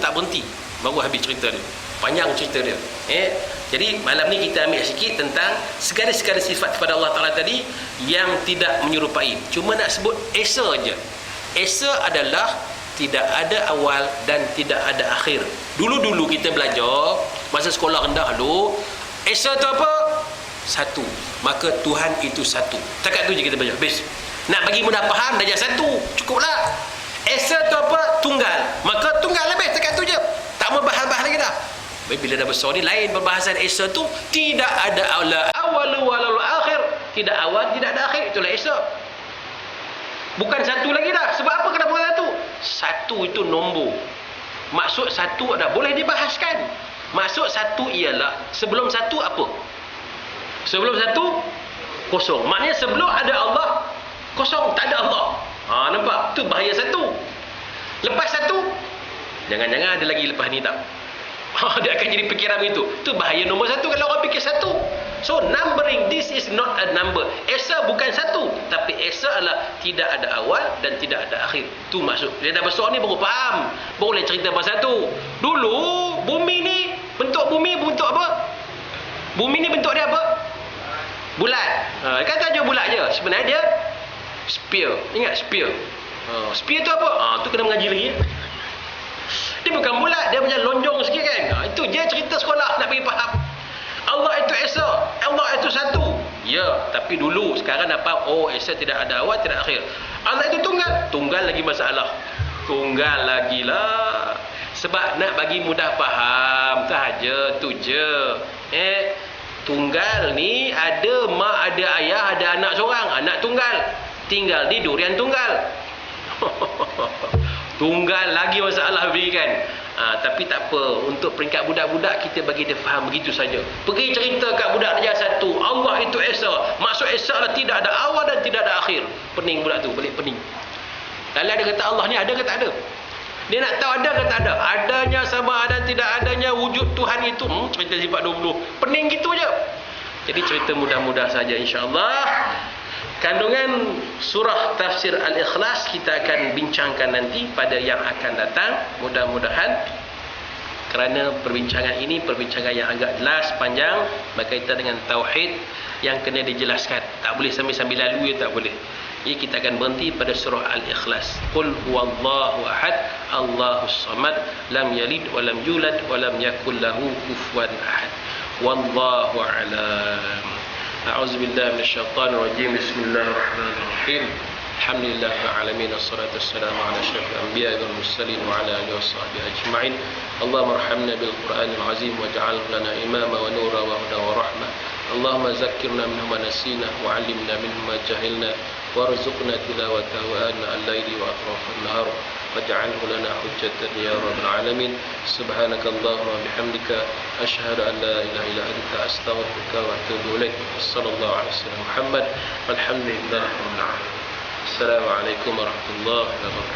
tak berhenti, baru habis cerita dia. Panjang cerita dia. Jadi malam ni kita ambil sikit tentang segala-segala sifat kepada Allah Taala tadi yang tidak menyerupai. Cuma nak sebut esa je. Esa adalah tidak ada awal dan tidak ada akhir. Dulu-dulu kita belajar masa sekolah rendah dulu, esa tu apa? Satu. Maka Tuhan itu satu. Takat tu je kita belajar. Habis. Nak bagi mudah faham, darjah satu, cukuplah. Esa tu apa? Tunggal. Maka tunggal habis. Takat tu je. Tak mau bahas-bahas lagi dah. Bila dah besar ni lain perbahasan esa tu, tidak ada awal walal akhir. Tidak awal, tidak ada akhir. Itulah esa. Bukan satu lagi dah. Sebab apa kenapa satu? Satu itu nombor. Maksud satu dah boleh dibahaskan. Maksud satu ialah sebelum satu apa? Sebelum satu, kosong. Maknanya sebelum ada Allah, kosong, tak ada Allah. Nampak? Tu bahaya satu. Lepas satu, jangan-jangan ada lagi lepas ni tak? Dia akan jadi fikiran begitu. Tu bahaya nombor satu kalau orang fikir satu. So, numbering, this is not a number. Esa bukan satu. Tapi esa adalah tidak ada awal dan tidak ada akhir. Tu maksud. Dia dah besar ni baru faham. Baru boleh cerita pasal tu. Dulu, bumi ni, bentuk bumi bentuk apa? Bumi ni bentuk dia apa? Bulat. Kan tajuk bulat je. Sebenarnya dia sphere. Ingat sphere? Sphere tu apa? Tu kena mengaji lagi. Dia bukan bulat, dia macam lonjong sikit kan. Itu je cerita sekolah nak bagi faham. Allah itu esa, Allah itu satu. Ya, tapi dulu sekarang dapat esa tidak ada awal, tidak akhir. Allah itu tunggal, tunggal lagi masalah. Tunggal lagi lah. Sebab nak bagi mudah faham sahaja tu je. Tunggal ni ada mak, ada ayah, ada anak seorang, anak tunggal. tinggal di durian tunggal. Tunggal lagi masalah berikan. Tapi tak apa, untuk peringkat budak-budak kita bagi dia faham begitu saja. Pergi cerita kat budak dia satu, Allah itu esa. Maksud esa lah tidak ada awal dan tidak ada akhir. Pening budak tu, balik pening. Lalu dia kata Allah ni ada ke tak ada? Dia nak tahu ada ke tak ada? Adanya sama ada tidak adanya wujud Tuhan itu. Cerita sifat 20. Pening gitu je. Jadi cerita mudah-mudah saja insya-Allah. Kandungan surah tafsir Al-Ikhlas kita akan bincangkan nanti pada yang akan datang. Mudah-mudahan kerana perbincangan ini perbincangan yang agak jelas, panjang, berkaitan dengan tauhid yang kena dijelaskan. Tak boleh sambil-sambil lalu, tak boleh. Jadi kita akan berhenti pada surah Al-Ikhlas. Qul huwallahu ahad, Allahus samad, lam yalid wa lam yulad wa lam yakul lahu kufuwan ahad. Wallahu a'lam. أعوذ بالله من الشيطان الرجيم بسم الله الرحمن الرحيم الحمد لله رب العالمين والصلاة والسلام على أشرف الأنبياء والمرسلين وعلى آله وصحبه أجمعين اللهم ارحمنا بالقرآن العظيم واجعله لنا إماما ونورا وهدى ورحمة اللهم ذكرنا منه ما نسينا وعلمنا منه ما جهلنا وارزقنا تلاوته آناء الليل وأطراف النهار واجعله لنا حجة يا رب العالمين سبحانك اللهم وبحمدك أشهد أن لا إله إلا أنت أستغفرك وأتوب إليك صلى الله عليه وسلم محمد والحمد لله رب العالمين السلام عليكم ورحمة الله وبركاته.